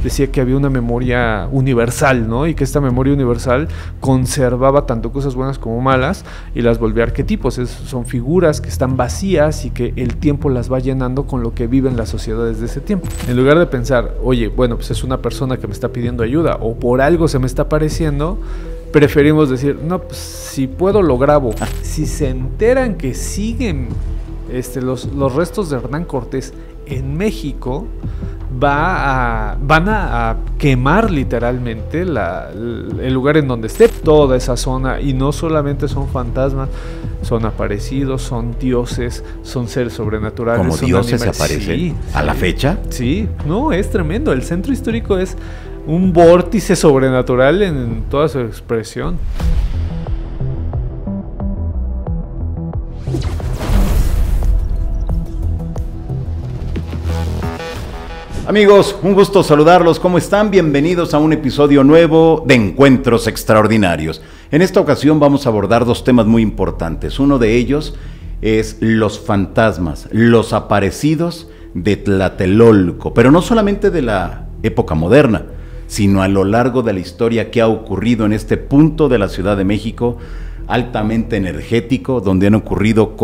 decía que había una memoria universal, ¿no? Y que esta memoria universal conservaba tanto cosas buenas como malas y las volvía arquetipos. Son figuras que están vacías y que el tiempo las va llenando con lo que viven las sociedades de ese tiempo. En lugar de pensar, oye, bueno, pues es una persona que me está pidiendo ayuda o por algo se me está apareciendo, preferimos decir, no, pues si puedo lo grabo. Si se enteran que siguen los restos de Hernán Cortés en México, van a quemar literalmente el lugar en donde esté toda esa zona, y no solamente son fantasmas, son aparecidos, son dioses, son seres sobrenaturales. ¿Como dioses se aparecen? Sí, ¿A la fecha? Sí, no, es tremendo. El centro histórico es un vórtice sobrenatural en toda su expresión. Amigos, un gusto saludarlos. ¿Cómo están? Bienvenidos a un episodio nuevo de Encuentros Extraordinarios. En esta ocasión vamos a abordar dos temas muy importantes. Uno de ellos es los fantasmas, los aparecidos de Tlatelolco, pero no solamente de la época moderna, sino a lo largo de la historia que ha ocurrido en este punto de la Ciudad de México, altamente energético, donde han ocurrido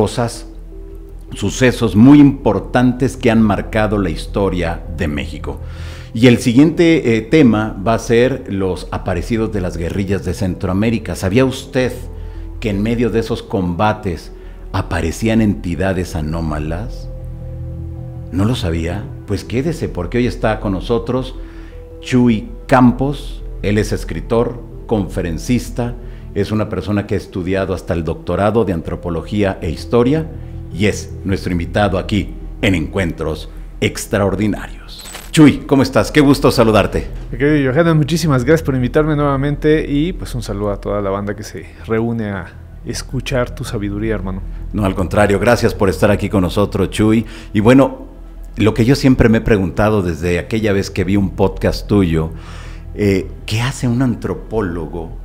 sucesos muy importantes que han marcado la historia de México. Y el siguiente tema va a ser los aparecidos de las guerrillas de Centroamérica. ¿Sabía usted que en medio de esos combates aparecían entidades anómalas? ¿No lo sabía? Pues quédese, porque hoy está con nosotros Chuy Campos. Él es escritor, conferencista, es una persona que ha estudiado hasta el doctorado de Antropología e Historia, y es nuestro invitado aquí en Encuentros Extraordinarios. Chuy, ¿cómo estás? Qué gusto saludarte. Mi querido Johanan, muchísimas gracias por invitarme nuevamente, y pues un saludo a toda la banda que se reúne a escuchar tu sabiduría, hermano. No, al contrario, gracias por estar aquí con nosotros, Chuy. Y bueno, lo que yo siempre me he preguntado desde aquella vez que vi un podcast tuyo, ¿qué hace un antropólogo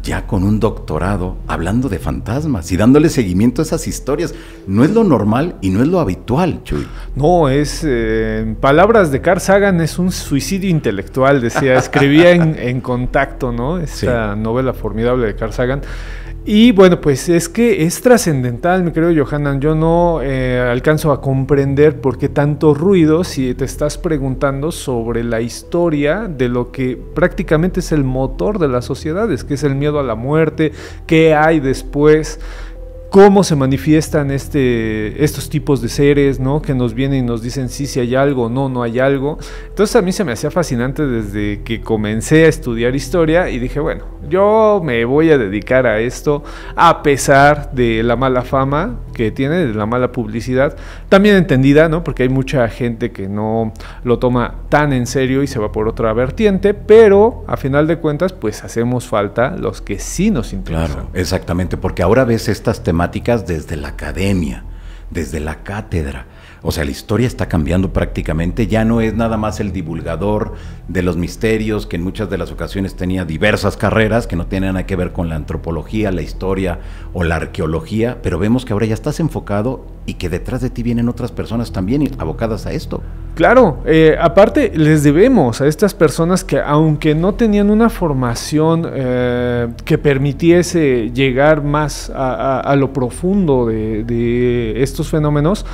ya con un doctorado hablando de fantasmas y dándole seguimiento a esas historias? No es lo normal y no es lo habitual, Chuy. No, en palabras de Carl Sagan, es un suicidio intelectual, decía, escribía en Contacto, ¿no? Esta novela formidable de Carl Sagan. Y bueno, pues es que es trascendental, mi querido Johanan. Yo no alcanzo a comprender por qué tanto ruido si te estás preguntando sobre la historia de lo que prácticamente es el motor de las sociedades, que es el miedo a la muerte, qué hay después, cómo se manifiestan estos tipos de seres, ¿no? Que nos vienen y nos dicen sí hay algo, no hay algo. Entonces a mí se me hacía fascinante desde que comencé a estudiar historia, y dije, bueno, yo me voy a dedicar a esto a pesar de la mala fama que tiene, de la mala publicidad, también entendida, ¿no? Porque hay mucha gente que no lo toma tan en serio y se va por otra vertiente, pero a final de cuentas pues hacemos falta los que sí nos interesan. Claro, exactamente, porque ahora ves estas temáticas desde la academia, desde la cátedra. O sea, la historia está cambiando prácticamente, ya no es nada más el divulgador de los misterios, que en muchas de las ocasiones tenía diversas carreras que no tienen nada que ver con la antropología, la historia o la arqueología, pero vemos que ahora ya estás enfocado y que detrás de ti vienen otras personas también abocadas a esto. Claro, aparte les debemos a estas personas que, aunque no tenían una formación que permitiese llegar más a lo profundo de estos fenómenos,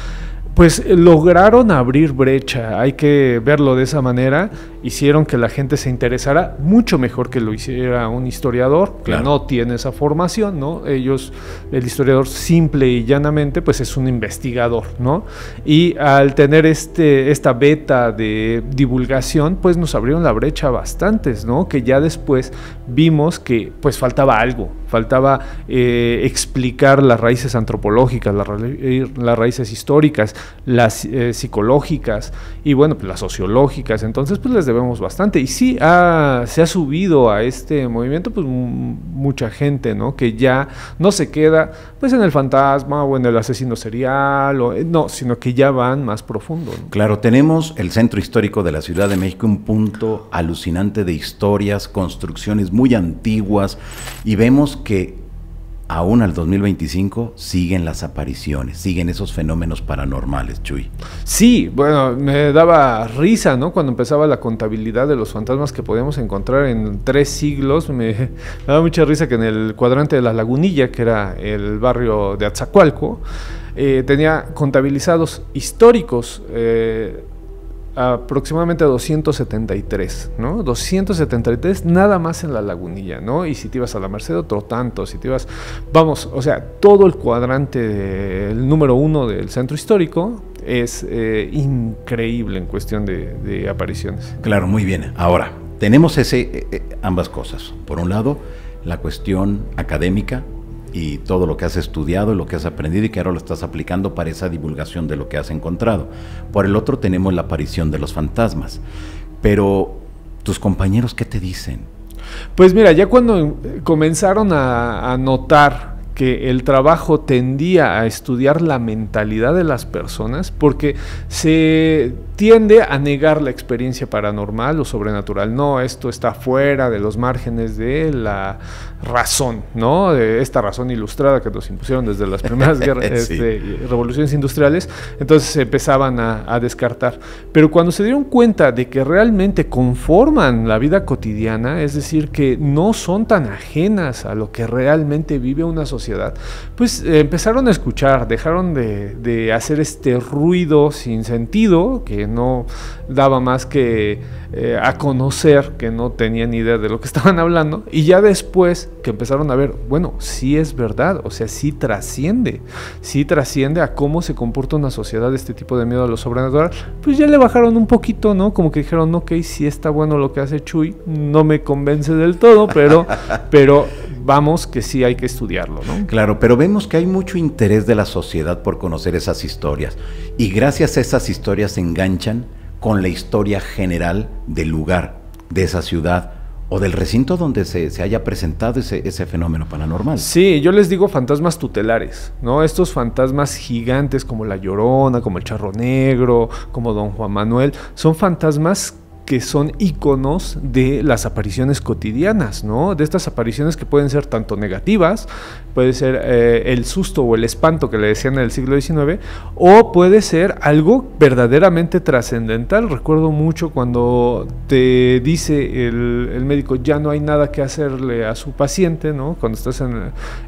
pues lograron abrir brecha. Hay que verlo de esa manera. Hicieron que la gente se interesara mucho mejor que lo hiciera un historiador, claro, que no tiene esa formación, ¿no? El historiador simple y llanamente pues es un investigador, ¿no? Y al tener esta beta de divulgación, pues nos abrieron la brecha bastantes, ¿no? Que ya después vimos que pues faltaba algo, faltaba explicar las raíces antropológicas, las raíces históricas, las psicológicas y bueno, pues las sociológicas. Entonces pues les debemos bastante, y sí se ha subido a este movimiento pues mucha gente, ¿no? Que ya no se queda pues en el fantasma o en el asesino serial, no, sino que ya van más profundo, ¿no? Claro, tenemos el Centro Histórico de la Ciudad de México, un punto alucinante de historias, construcciones muy antiguas, y vemos que aún al 2025 siguen las apariciones, siguen esos fenómenos paranormales, Chuy. Sí, bueno, me daba risa, ¿no? Cuando empezaba la contabilidad de los fantasmas que podíamos encontrar en 3 siglos, me daba mucha risa que en el cuadrante de la Lagunilla, que era el barrio de Atzacualco, tenía contabilizados históricos aproximadamente 273, ¿no? 273 nada más en la Lagunilla, ¿no? Y si te ibas a la Merced, otro tanto, si te ibas, vamos, o sea, todo el cuadrante, el número 1 del centro histórico es increíble en cuestión de apariciones. Claro, muy bien. Ahora, tenemos ambas cosas. Por un lado, la cuestión académica y todo lo que has estudiado, lo que has aprendido y que ahora lo estás aplicando para esa divulgación de lo que has encontrado. Por el otro tenemos la aparición de los fantasmas. Pero, ¿tus compañeros qué te dicen? Pues mira, ya cuando comenzaron a notar que el trabajo tendía a estudiar la mentalidad de las personas, porque se tiende a negar la experiencia paranormal o sobrenatural. No, esto está fuera de los márgenes de la razón, ¿no? De esta razón ilustrada que nos impusieron desde las primeras guerras, sí. revoluciones industriales. Entonces se empezaban a descartar. Pero cuando se dieron cuenta de que realmente conforman la vida cotidiana, es decir, que no son tan ajenas a lo que realmente vive una sociedad, pues empezaron a escuchar, dejaron de hacer este ruido sin sentido, que no daba más que a conocer que no tenían ni idea de lo que estaban hablando, y ya después que empezaron a ver, bueno, sí es verdad, o sea, sí trasciende a cómo se comporta una sociedad de este tipo de miedo a lo sobrenatural, pues ya le bajaron un poquito, ¿no? Como que dijeron, ok, sí está bueno lo que hace Chuy, no me convence del todo, pero vamos que sí hay que estudiarlo, ¿no? Claro, pero vemos que hay mucho interés de la sociedad por conocer esas historias, y gracias a esas historias se enganchan con la historia general del lugar, de esa ciudad o del recinto donde se haya presentado ese fenómeno paranormal. Sí, yo les digo fantasmas tutelares, ¿no? Estos fantasmas gigantes como la Llorona, como el Charro Negro, como Don Juan Manuel, son fantasmas que son íconos de las apariciones cotidianas, ¿no? De estas apariciones que pueden ser tanto negativas, puede ser el susto o el espanto que le decían en el siglo XIX, o puede ser algo verdaderamente trascendental. Recuerdo mucho cuando te dice el médico, ya no hay nada que hacerle a su paciente, ¿no? Cuando estás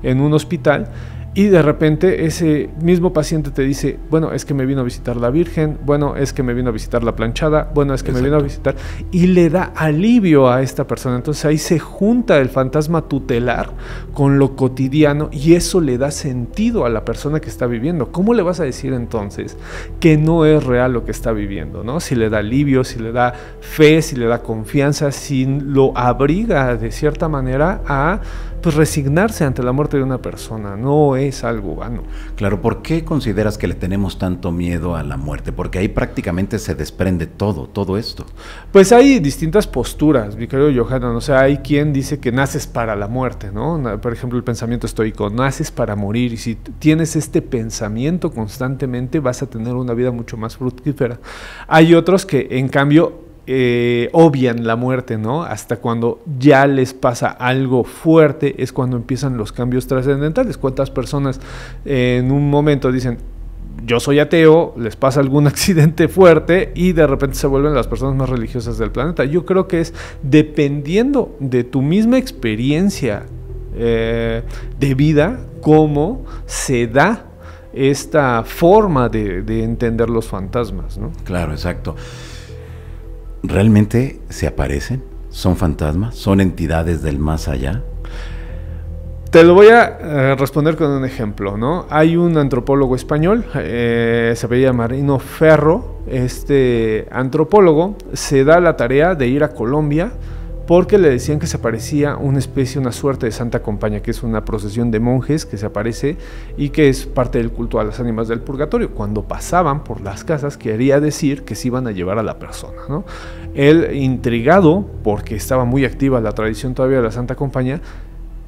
en un hospital, y de repente ese mismo paciente te dice, bueno, es que me vino a visitar la Virgen, bueno, es que me vino a visitar la planchada, bueno, es que Exacto. Me vino a visitar, y le da alivio a esta persona. Entonces ahí se junta el fantasma tutelar con lo cotidiano, y eso le da sentido a la persona que está viviendo. ¿Cómo le vas a decir entonces que no es real lo que está viviendo, ¿no? Si le da alivio, si le da fe, si le da confianza, si lo abriga de cierta manera a pues resignarse ante la muerte de una persona, no es algo vano. Claro, ¿por qué consideras que le tenemos tanto miedo a la muerte? Porque ahí prácticamente se desprende todo esto. Pues hay distintas posturas, mi querido Johanan, o sea, hay quien dice que naces para la muerte, ¿no? Por ejemplo, el pensamiento estoico, naces para morir, y si tienes este pensamiento constantemente vas a tener una vida mucho más fructífera. Hay otros que, en cambio, obvian la muerte, ¿no? Hasta cuando ya les pasa algo fuerte es cuando empiezan los cambios trascendentales. ¿Cuántas personas en un momento dicen, yo soy ateo, les pasa algún accidente fuerte y de repente se vuelven las personas más religiosas del planeta? Yo creo que es dependiendo de tu misma experiencia de vida, cómo se da esta forma de entender los fantasmas, ¿no? Claro, exacto. ¿Realmente se aparecen? ¿Son fantasmas? ¿Son entidades del más allá? Te lo voy a responder con un ejemplo, ¿no? Hay un antropólogo español, se apellida Marino Ferro. Este antropólogo se da la tarea de ir a Colombia porque le decían que se aparecía una suerte de Santa Compaña, que es una procesión de monjes que se aparece y que es parte del culto a las ánimas del purgatorio. Cuando pasaban por las casas quería decir que se iban a llevar a la persona, ¿no? Él, intrigado, porque estaba muy activa la tradición todavía de la Santa Compaña,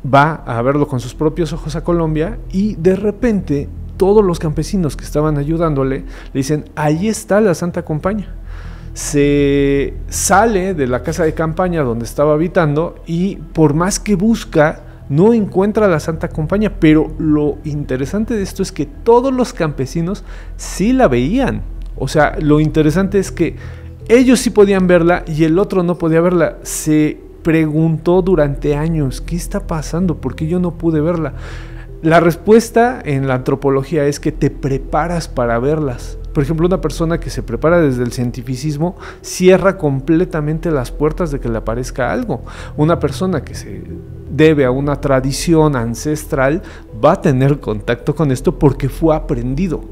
va a verlo con sus propios ojos a Colombia, y de repente todos los campesinos que estaban ayudándole le dicen, ahí está la Santa Compaña. Se sale de la casa de campaña donde estaba habitando y por más que busca, no encuentra la Santa Compañía, pero lo interesante de esto es que todos los campesinos sí la veían. O sea, lo interesante es que ellos sí podían verla y el otro no podía verla. Se preguntó durante años, ¿qué está pasando? ¿Por qué yo no pude verla? La respuesta en la antropología es que te preparas para verlas. Por ejemplo, una persona que se prepara desde el cientificismo cierra completamente las puertas de que le aparezca algo. Una persona que se debe a una tradición ancestral va a tener contacto con esto porque fue aprendido,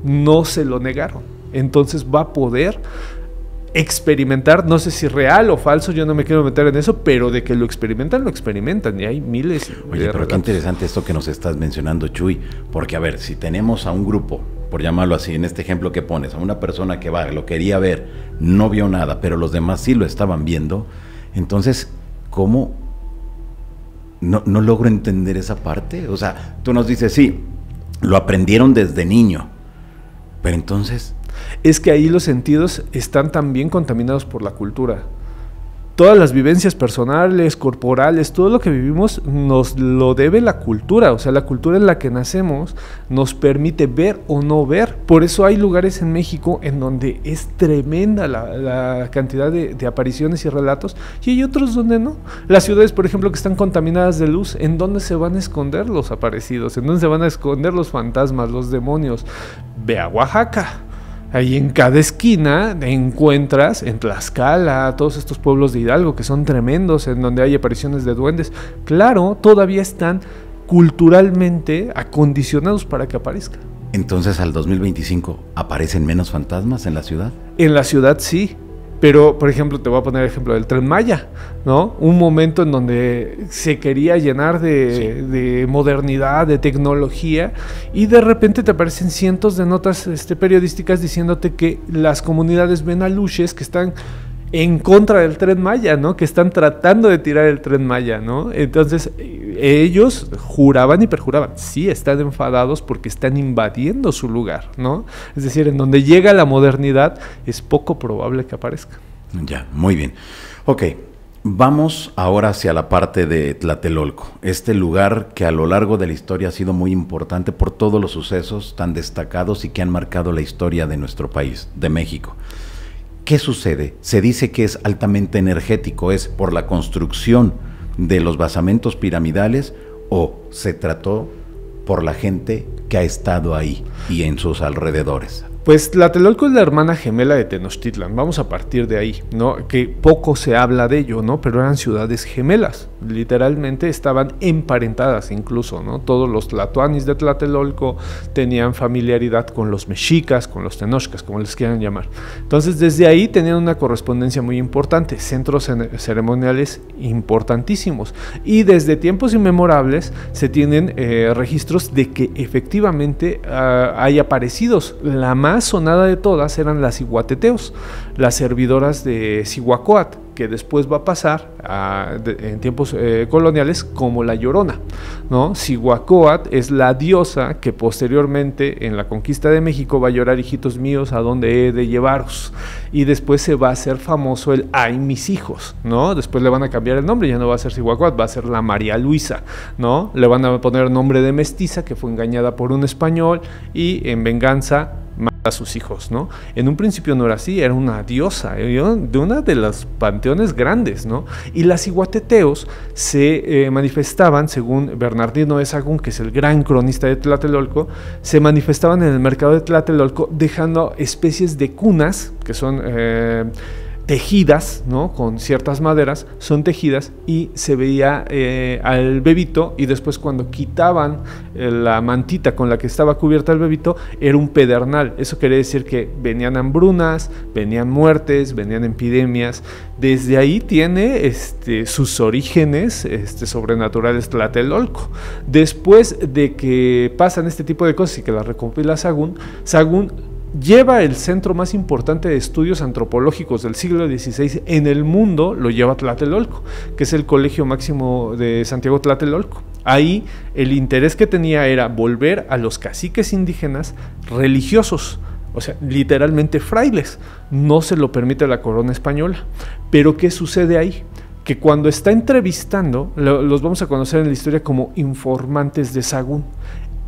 no se lo negaron. Entonces va a poder experimentar, no sé si real o falso, yo no me quiero meter en eso, pero de que lo experimentan, y hay miles de Oye, pero relatos. qué interesante esto que nos estás mencionando, Chuy, porque a ver, si tenemos a un grupo, por llamarlo así, en este ejemplo que pones, a una persona que va, lo quería ver, no vio nada, pero los demás sí lo estaban viendo, entonces, ¿cómo? No logro entender esa parte. O sea, tú nos dices, sí, lo aprendieron desde niño, pero entonces... Es que ahí los sentidos están también contaminados por la cultura. Todas las vivencias personales, corporales, todo lo que vivimos nos lo debe la cultura. O sea, la cultura en la que nacemos nos permite ver o no ver. Por eso hay lugares en México en donde es tremenda la cantidad de apariciones y relatos, y hay otros donde no. Las ciudades, por ejemplo, que están contaminadas de luz, ¿en dónde se van a esconder los aparecidos? ¿En dónde se van a esconder los fantasmas, los demonios? Ve a Oaxaca. Ahí en cada esquina encuentras, en Tlaxcala, todos estos pueblos de Hidalgo que son tremendos, en donde hay apariciones de duendes. Claro, todavía están culturalmente acondicionados para que aparezcan. Entonces, al 2025, ¿aparecen menos fantasmas en la ciudad? En la ciudad sí, pero, por ejemplo, te voy a poner el ejemplo del Tren Maya, ¿no? Un momento en donde se quería llenar de modernidad, de tecnología, y de repente te aparecen cientos de notas periodísticas diciéndote que las comunidades benaluches que están en contra del Tren Maya, ¿no? Que están tratando de tirar el Tren Maya, ¿no? Entonces, ellos juraban y perjuraban, sí, están enfadados porque están invadiendo su lugar, ¿no? Es decir, en donde llega la modernidad, es poco probable que aparezca. Ya, muy bien. Ok, vamos ahora hacia la parte de Tlatelolco, este lugar que a lo largo de la historia ha sido muy importante por todos los sucesos tan destacados y que han marcado la historia de nuestro país, de México. ¿Qué sucede? Se dice que es altamente energético, ¿es por la construcción de los basamentos piramidales o se trató por la gente que ha estado ahí y en sus alrededores? Pues Tlatelolco es la hermana gemela de Tenochtitlan, vamos a partir de ahí, ¿no? Que poco se habla de ello, ¿no? Pero eran ciudades gemelas, literalmente estaban emparentadas incluso, ¿no? Todos los tlatoanis de Tlatelolco tenían familiaridad con los mexicas, con los tenochcas, como les quieran llamar. Entonces desde ahí tenían una correspondencia muy importante, centros ceremoniales importantísimos, y desde tiempos inmemorables se tienen registros de que efectivamente hay aparecidos. La más sonada de todas eran las Iguateteos, las servidoras de Cihuacóatl, que después va a pasar en tiempos coloniales como la Llorona, ¿no? Cihuacóatl es la diosa que posteriormente en la conquista de México va a llorar, hijitos míos, ¿a dónde he de llevaros? Y después se va a hacer famoso el ay, mis hijos, ¿no? Después le van a cambiar el nombre, ya no va a ser Cihuacóatl, va a ser la María Luisa, ¿no? Le van a poner nombre de mestiza, que fue engañada por un español y en venganza mata a sus hijos, ¿no? En un principio no era así, era una diosa, de una de las panteones grandes, ¿no? Y las iguateteos se manifestaban, según Bernardino de Sahagún, que es el gran cronista de Tlatelolco, se manifestaban en el mercado de Tlatelolco dejando especies de cunas, que son tejidas, ¿no? Con ciertas maderas, son tejidas y se veía al bebito, y después cuando quitaban la mantita con la que estaba cubierta el bebito, era un pedernal. Eso quería decir que venían hambrunas, venían muertes, venían epidemias. Desde ahí tiene sus orígenes sobrenaturales Tlatelolco. Después de que pasan este tipo de cosas y que las recopila Sahagún lleva el centro más importante de estudios antropológicos del siglo XVI en el mundo, lo lleva a Tlatelolco, que es el Colegio Máximo de Santiago Tlatelolco. Ahí el interés que tenía era volver a los caciques indígenas religiosos, o sea, literalmente frailes. No se lo permite la corona española. Pero ¿qué sucede ahí? que cuando está entrevistando, los vamos a conocer en la historia como informantes de Sagún.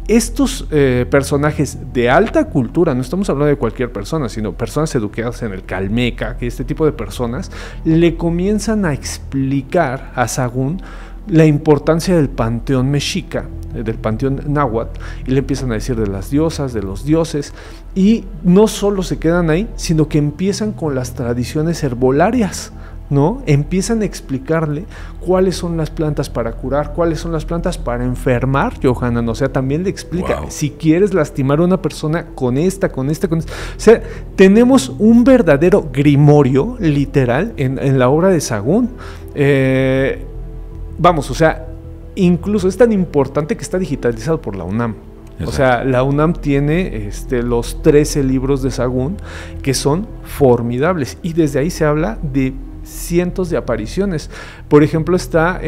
Estos personajes de alta cultura, no estamos hablando de cualquier persona, sino personas educadas en el Calmeca, que este tipo de personas le comienzan a explicar a Sagún la importancia del panteón mexica, del panteón náhuatl, y le empiezan a decir de las diosas, de los dioses, y no solo se quedan ahí, sino que empiezan con las tradiciones herbolarias, ¿no? Empiezan a explicarle cuáles son las plantas para curar, cuáles son las plantas para enfermar, Johanan. O sea, también le explica, si quieres lastimar a una persona con esta. O sea, tenemos un verdadero grimorio, literal, en la obra de Sagún. Vamos, o sea, incluso es tan importante que está digitalizado por la UNAM. Exacto. O sea, la UNAM tiene los 13 libros de Sagún, que son formidables, y desde ahí se habla de cientos de apariciones. Por ejemplo, está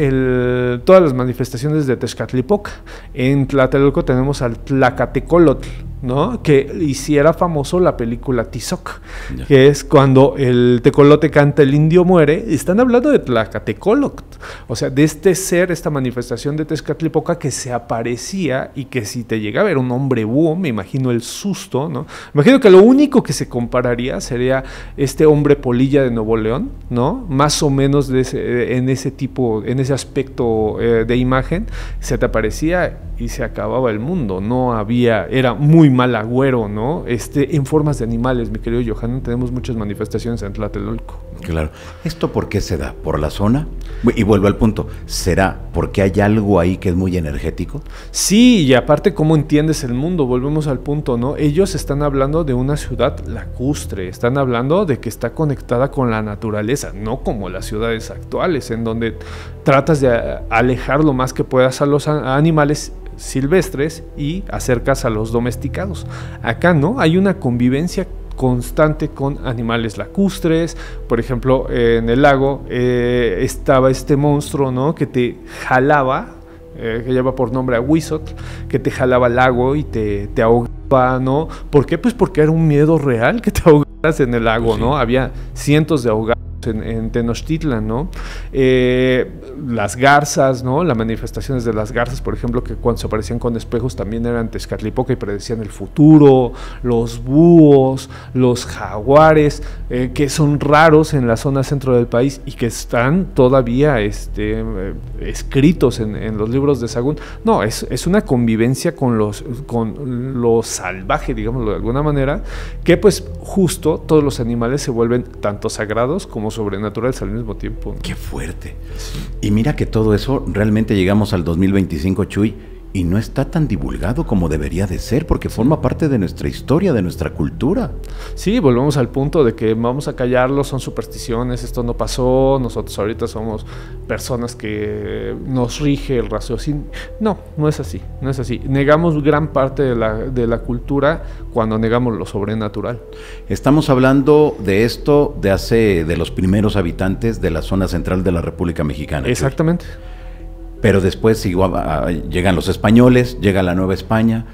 todas las manifestaciones de Tezcatlipoca. En Tlatelolco tenemos al Tlacatecolotl, ¿no? Que hiciera famoso la película Tizoc, que es cuando el tecolote canta "El indio muere". Están hablando de Tlacatecolotl, o sea, de este ser, esta manifestación de Tezcatlipoca que se aparecía, y que si te llega a ver un hombre búho, me imagino el susto, ¿no? Me imagino que lo único que se compararía sería este hombre polilla de Nuevo León, ¿no? Más o menos en ese tipo, en ese aspecto de imagen, se te aparecía y se acababa el mundo. No había, era muy mal agüero, ¿no? En formas de animales, mi querido Johanan, tenemos muchas manifestaciones en Tlatelolco. Claro. ¿Esto por qué se da? ¿Por la zona? Y vuelvo al punto, ¿será porque hay algo ahí que es muy energético? Sí, y aparte, ¿cómo entiendes el mundo? Volvemos al punto, ¿no? Ellos están hablando de una ciudad lacustre, están hablando de que está conectada con la naturaleza, no como las ciudades actuales, en donde tratas de alejar lo más que puedas a los animales silvestres y acercas a los domesticados. Acá no, hay una convivencia constante con animales lacustres. Por ejemplo, en el lago estaba este monstruo, ¿no? Que te jalaba, que lleva por nombre Ahuizotl, que te jalaba al lago y te ahogaba, ¿no? ¿Por qué? Pues porque era un miedo real que te ahogaras en el lago, ¿no? Había cientos de ahogados en Tenochtitlan, ¿no? Las garzas, ¿no? Las manifestaciones de las garzas, por ejemplo, que cuando se aparecían con espejos también eran Tezcatlipoca y predecían el futuro. Los búhos, los jaguares, que son raros en la zona centro del país y que están todavía escritos en los libros de Sagún. No, es una convivencia con lo salvaje, digámoslo de alguna manera, que pues justo todos los animales se vuelven tanto sagrados como sobrenaturales al mismo tiempo, ¿no? ¡Qué fuerte! Sí. Y mira que todo eso, realmente llegamos al 2025, Chuy, y no está tan divulgado como debería de ser, porque forma parte de nuestra historia, de nuestra cultura. Sí, volvemos al punto de que vamos a callarlo, son supersticiones, esto no pasó, nosotros ahorita somos personas que nos rige el raciocinio. No, no es así, no es así. Negamos gran parte de la cultura cuando negamos lo sobrenatural. Estamos hablando de esto de los primeros habitantes de la zona central de la República Mexicana. Exactamente. Chuy. Pero después llegan los españoles, llega la Nueva España.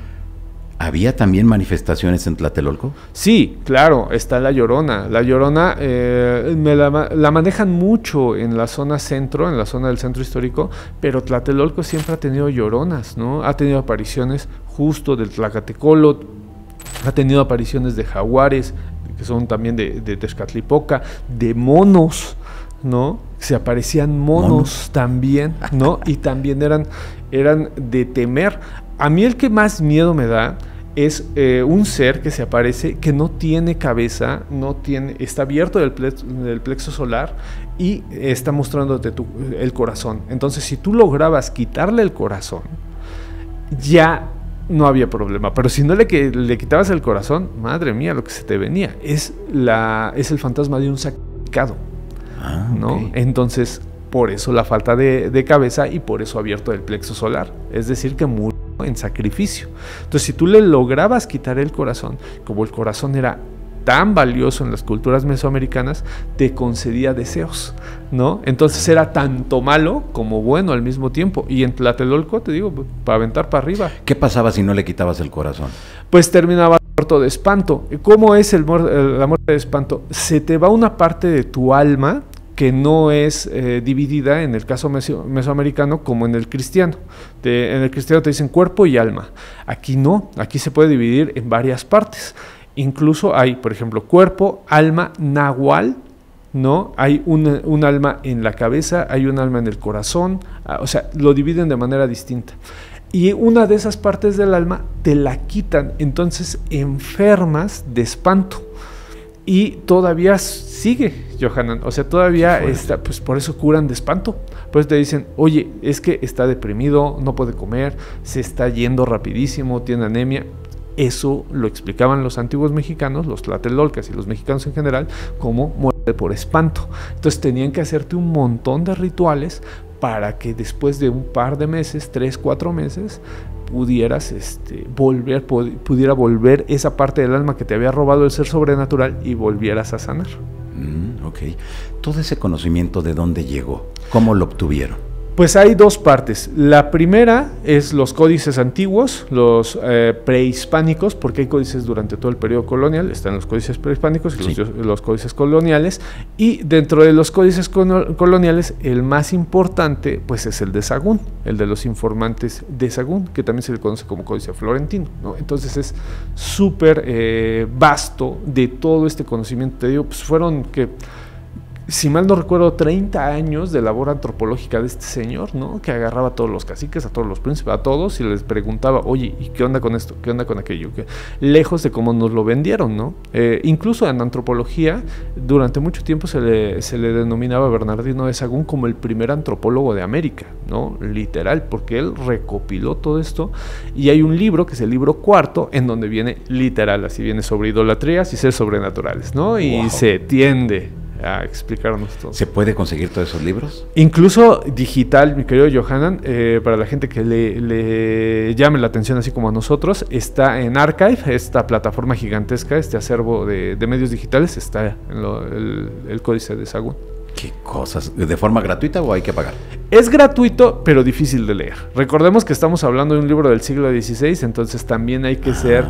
¿Había también manifestaciones en Tlatelolco? Sí, claro, está La Llorona. La Llorona la manejan mucho en la zona centro, en la zona del centro histórico, pero Tlatelolco siempre ha tenido lloronas, ¿no? Ha tenido apariciones justo del Tlacatecolotl, ha tenido apariciones de jaguares, que son también de Tezcatlipoca, de monos, ¿no? Se aparecían monos también, ¿no? Y también eran de temer. A mí el que más miedo me da es un ser que se aparece, que no tiene cabeza, está abierto del plexo solar y está mostrándote el corazón. Entonces, si tú lograbas quitarle el corazón, ya no había problema. Pero si no le quitabas el corazón, madre mía, lo que se te venía. Es el fantasma de un sacrificado, ¿no? Okay. Entonces, por eso la falta de cabeza y por eso abierto el plexo solar. Es decir, que murió en sacrificio. Entonces, si tú le lograbas quitar el corazón, como el corazón era tan valioso en las culturas mesoamericanas, te concedía deseos, ¿no? Entonces era tanto malo como bueno al mismo tiempo. Y en Tlatelolco, te digo, para aventar para arriba. ¿Qué pasaba si no le quitabas el corazón? Pues terminaba muerto de espanto. ¿Cómo es la muerte de espanto? Se te va una parte de tu alma que no es dividida en el caso mesoamericano como en el cristiano. En el cristiano te dicen cuerpo y alma. Aquí no, aquí se puede dividir en varias partes. Incluso hay, por ejemplo, cuerpo, alma, nahual, ¿no? Hay un alma en la cabeza, hay un alma en el corazón, o sea, lo dividen de manera distinta. Y una de esas partes del alma te la quitan, entonces enfermas de espanto. Y todavía sigue, Johanan, o sea, todavía está, pues por eso curan de espanto. Pues te dicen, oye, es que está deprimido, no puede comer, se está yendo rapidísimo, tiene anemia. Eso lo explicaban los antiguos mexicanos, los tlatelolcas y los mexicanos en general, como muerte por espanto. Entonces tenían que hacerte un montón de rituales para que después de un par de meses, 3, 4 meses, pudieras pudiera volver esa parte del alma que te había robado el ser sobrenatural y volvieras a sanar. Ok. Todo ese conocimiento, ¿de dónde llegó? ¿Cómo lo obtuvieron? Pues hay dos partes. La primera es los códices antiguos, los prehispánicos, porque hay códices durante todo el periodo colonial, están los códices prehispánicos y los códices coloniales, y dentro de los códices coloniales, el más importante pues es el de Sahagún, el de los informantes de Sahagún, que también se le conoce como códice florentino, ¿no? Entonces es súper vasto de todo este conocimiento. Te digo, pues fueron que, si mal no recuerdo, 30 años de labor antropológica de este señor, ¿no? Que agarraba a todos los caciques, a todos los príncipes, a todos, y les preguntaba, oye, ¿y qué onda con esto? ¿Qué onda con aquello? Lejos de cómo nos lo vendieron, ¿no? Incluso en antropología, durante mucho tiempo se le denominaba a Bernardino de Sahagún como el primer antropólogo de América, ¿no? Literal, porque él recopiló todo esto, y hay un libro, que es el libro cuarto, en donde viene literal, así viene sobre idolatrías y seres sobrenaturales, ¿no? Y se tiende a explicarnos todo. ¿Se puede conseguir todos esos libros? Incluso digital, mi querido Johanan, para la gente que le llame la atención así como a nosotros, está en Archive, esta plataforma gigantesca, este acervo de medios digitales, está en el códice de Sahagún. ¿Qué cosas? ¿De forma gratuita o hay que pagar? Es gratuito, pero difícil de leer. Recordemos que estamos hablando de un libro del siglo XVI, entonces también hay que ser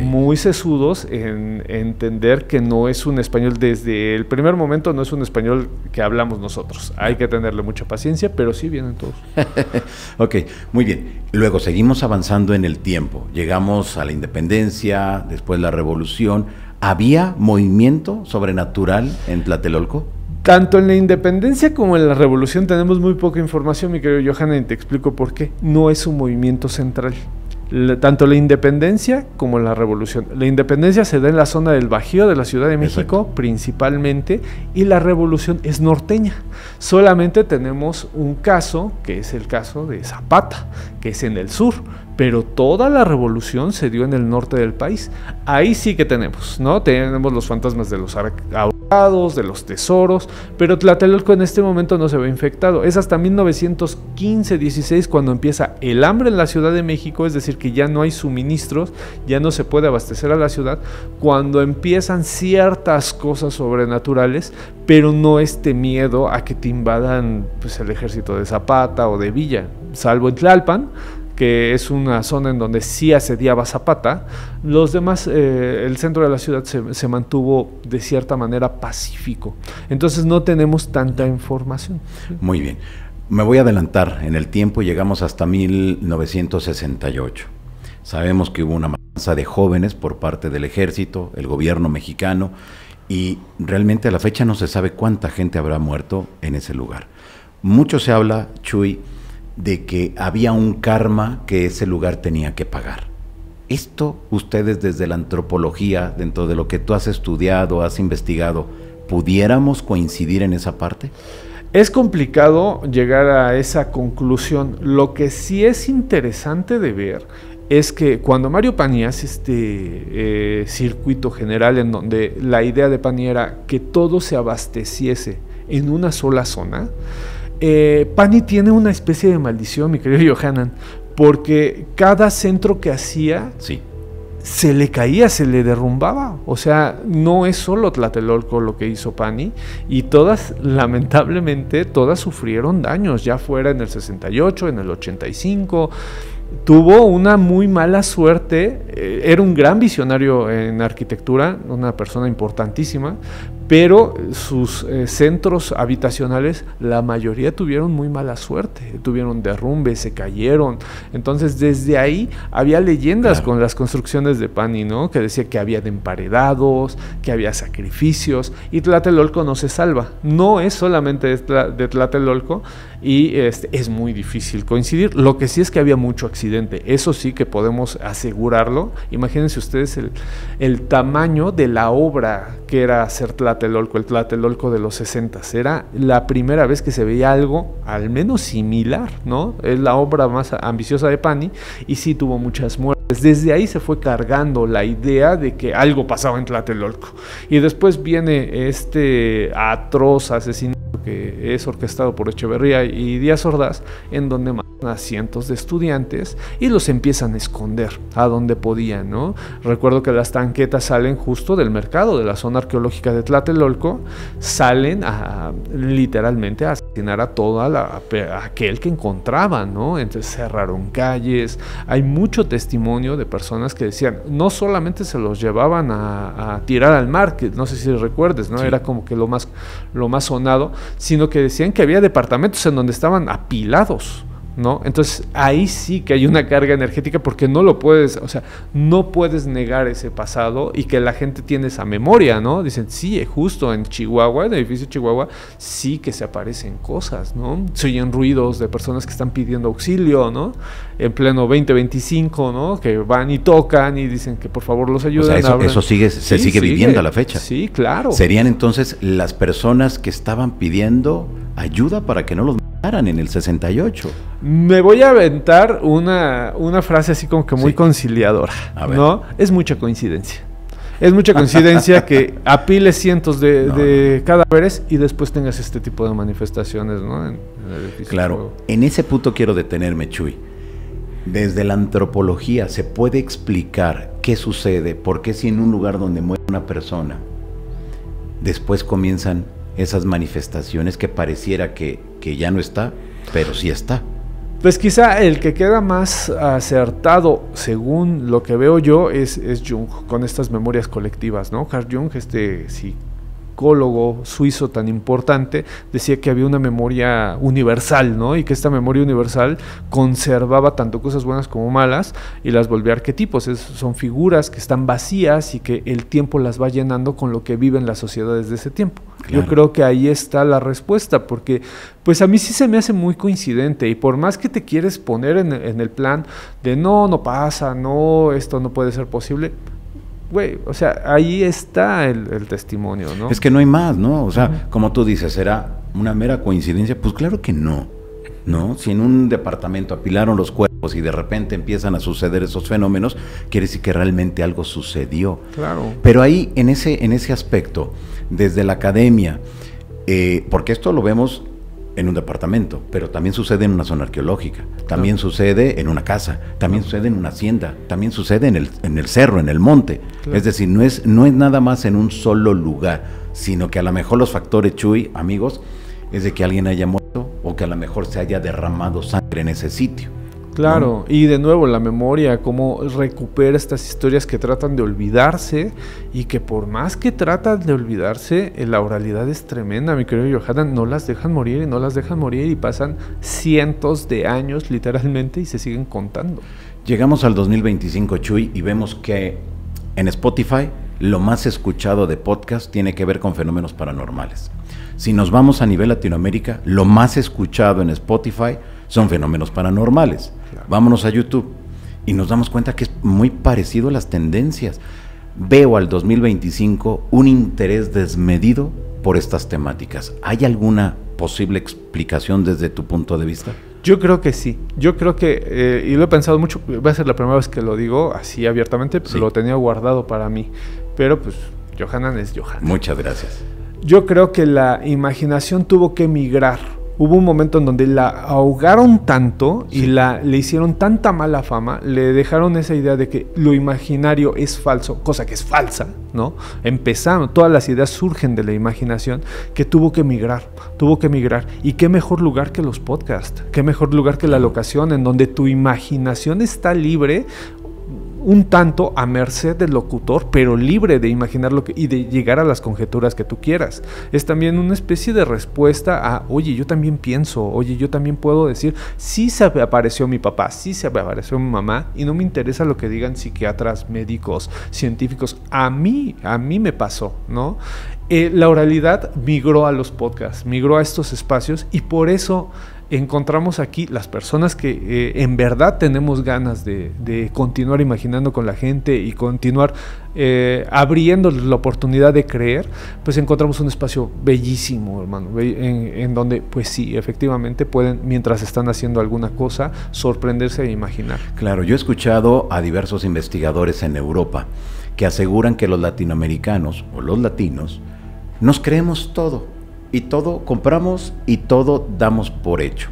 muy sesudos en entender que no es un español, desde el primer momento no es un español que hablamos nosotros. Hay que tenerle mucha paciencia, pero sí vienen todos. Ok, muy bien. Luego seguimos avanzando en el tiempo. Llegamos a la independencia, después la revolución. ¿Había movimiento sobrenatural en Tlatelolco? Tanto en la independencia como en la revolución tenemos muy poca información, mi querido Johanan, y te explico por qué. No es un movimiento central. Tanto la independencia como la revolución. La independencia se da en la zona del Bajío de la Ciudad de México, principalmente, y la revolución es norteña. Solamente tenemos un caso, que es el caso de Zapata, que es en el sur, pero toda la revolución se dio en el norte del país. Ahí sí que tenemos, ¿no? Tenemos los fantasmas de los ahorcados, de los tesoros, pero Tlatelolco en este momento no se ve infectado. Es hasta 1915-16 cuando empieza el hambre en la Ciudad de México, es decir, que ya no hay suministros, ya no se puede abastecer a la ciudad, cuando empiezan ciertas cosas sobrenaturales, pero no este miedo a que te invadan pues, el ejército de Zapata o de Villa, salvo en Tlalpan, que es una zona en donde sí asediaba Zapata. Los demás, el centro de la ciudad se mantuvo de cierta manera pacífico. Entonces no tenemos tanta información. Muy bien. Me voy a adelantar en el tiempo, llegamos hasta 1968. Sabemos que hubo una matanza de jóvenes por parte del ejército, el gobierno mexicano, y realmente a la fecha no se sabe cuánta gente habrá muerto en ese lugar. Mucho se habla, Chuy, de que había un karma que ese lugar tenía que pagar. Esto, ustedes desde la antropología, dentro de lo que tú has estudiado, has investigado, ¿pudiéramos coincidir en esa parte? Es complicado llegar a esa conclusión. Lo que sí es interesante de ver es que cuando Mario Pani hace este circuito general en donde la idea de Pani era que todo se abasteciese en una sola zona, Pani tiene una especie de maldición, mi querido Johanan, porque cada centro que hacía se le caía, se le derrumbaba. O sea, no es solo Tlatelolco lo que hizo Pani, y todas, lamentablemente, todas sufrieron daños, ya fuera en el 68, en el 85. Tuvo una muy mala suerte. Era un gran visionario en arquitectura, una persona importantísima, pero sus centros habitacionales, la mayoría tuvieron muy mala suerte, tuvieron derrumbes, se cayeron. Entonces desde ahí había leyendas con las construcciones de Pani, ¿no? Que decía que había de emparedados, que había sacrificios, y Tlatelolco no se salva. No es solamente de Tlatelolco, y es muy difícil coincidir. Lo que sí es que había mucho accidente, eso sí que podemos asegurarlo. Imagínense ustedes el tamaño de la obra que era hacer Tlatelolco, el Tlatelolco de los 60. Era la primera vez que se veía algo al menos similar, ¿no? Es la obra más ambiciosa de Pani, y sí tuvo muchas muertes. Desde ahí se fue cargando la idea de que algo pasaba en Tlatelolco, y después viene este atroz asesinato que es orquestado por Echeverría y Díaz Ordaz, en donde matan a cientos de estudiantes y los empiezan a esconder a donde podían, ¿no? Recuerdo que las tanquetas salen justo del mercado, de la zona arqueológica de Tlatelolco, salen literalmente a asesinar a aquel que encontraban, ¿no? Entonces cerraron calles. Hay mucho testimonio de personas que decían, no solamente se los llevaban a tirar al mar, que no sé si recuerdes, ¿no? Sí. Era como que lo más sonado, sino que decían que había departamentos en donde estaban apilados, ¿no? Entonces ahí sí que hay una carga energética, porque no lo puedes, o sea, no puedes negar ese pasado, y que la gente tiene esa memoria, ¿no? Dicen, sí, justo en Chihuahua, en el edificio de Chihuahua, sí que se aparecen cosas, ¿no? Se oyen ruidos de personas que están pidiendo auxilio, ¿no? En pleno 2025, ¿no? Que van y tocan y dicen que por favor los ayuden. O sea, eso se sigue viviendo a la fecha. Sí, claro. Serían entonces las personas que estaban pidiendo ayuda para que no los mataran en el 68. Me voy a aventar una frase así como que muy conciliadora, ¿no? Es mucha coincidencia. Es mucha coincidencia que apiles cientos de cadáveres y después tengas este tipo de manifestaciones, ¿no? En el edificio. Claro, en ese punto quiero detenerme, Chuy. Desde la antropología se puede explicar qué sucede, por qué si en un lugar donde muere una persona, después comienzan esas manifestaciones que pareciera que ya no está, pero sí está. Pues quizá el que queda más acertado, según lo que veo yo, es Jung, con estas memorias colectivas, ¿no? Carl Jung, psicólogo suizo tan importante, decía que había una memoria universal, ¿no? Y que esta memoria universal conservaba tanto cosas buenas como malas y las volvía arquetipos. Son figuras que están vacías y que el tiempo las va llenando con lo que viven las sociedades de ese tiempo. Claro. Yo creo que ahí está la respuesta, porque pues a mí sí se me hace muy coincidente, y por más que te quieres poner en el plan de no pasa, no, esto no puede ser posible, güey, o sea, ahí está el testimonio, ¿no? Es que no hay más, ¿no? O sea, como tú dices, ¿será una mera coincidencia? Pues claro que no, ¿no? Si en un departamento apilaron los cuerpos y de repente empiezan a suceder esos fenómenos, quiere decir que realmente algo sucedió. Claro. Pero ahí, en ese aspecto, desde la academia, porque esto lo vemos en un departamento, pero también sucede en una zona arqueológica, también sucede en una casa, también sucede en una hacienda, también sucede en el cerro, en el monte. Claro. Es decir, no es nada más en un solo lugar, sino que a lo mejor los factores, Chuy, amigos, es de que alguien haya muerto o que a lo mejor se haya derramado sangre en ese sitio. Claro, ¿no? Y de nuevo la memoria, cómo recupera estas historias que tratan de olvidarse, y que por más que tratan de olvidarse, la oralidad es tremenda, mi querido Johanan. No las dejan morir y no las dejan morir, y pasan cientos de años literalmente y se siguen contando. Llegamos al 2025, Chuy, y vemos que en Spotify lo más escuchado de podcast tiene que ver con fenómenos paranormales. Si nos vamos a nivel Latinoamérica, lo más escuchado en Spotify son fenómenos paranormales. Claro. Vámonos a YouTube y nos damos cuenta que es muy parecido a las tendencias. Veo al 2025 un interés desmedido por estas temáticas. ¿Hay alguna posible explicación desde tu punto de vista? Yo creo que sí. Yo creo que, y lo he pensado mucho, va a ser la primera vez que lo digo así abiertamente, pues sí. Lo tenía guardado para mí. Pero pues Johanan es Johanan. Muchas gracias. Yo creo que la imaginación tuvo que migrar. Hubo un momento en donde la ahogaron tanto y le hicieron tanta mala fama, le dejaron esa idea de que lo imaginario es falso, cosa que es falsa, ¿no? Empezaron, todas las ideas surgen de la imaginación, que tuvo que migrar. Y qué mejor lugar que los podcasts, qué mejor lugar que la locación, en donde tu imaginación está libre. un tanto a merced del locutor, pero libre de imaginar y de llegar a las conjeturas que tú quieras. Es también una especie de respuesta a, oye, yo también pienso, oye, yo también puedo decir, sí se apareció mi papá, sí se apareció mi mamá, y no me interesa lo que digan psiquiatras, médicos, científicos. A mí me pasó, ¿no? La oralidad migró a los podcasts, migró a estos espacios, y por eso encontramos aquí las personas que en verdad tenemos ganas de continuar imaginando con la gente y continuar abriéndoles la oportunidad de creer. Pues encontramos un espacio bellísimo, hermano, en donde pues sí, efectivamente pueden, mientras están haciendo alguna cosa, sorprenderse e imaginar. Claro, yo he escuchado a diversos investigadores en Europa que aseguran que los latinoamericanos o los latinos nos creemos todo. Y todo compramos y todo damos por hecho.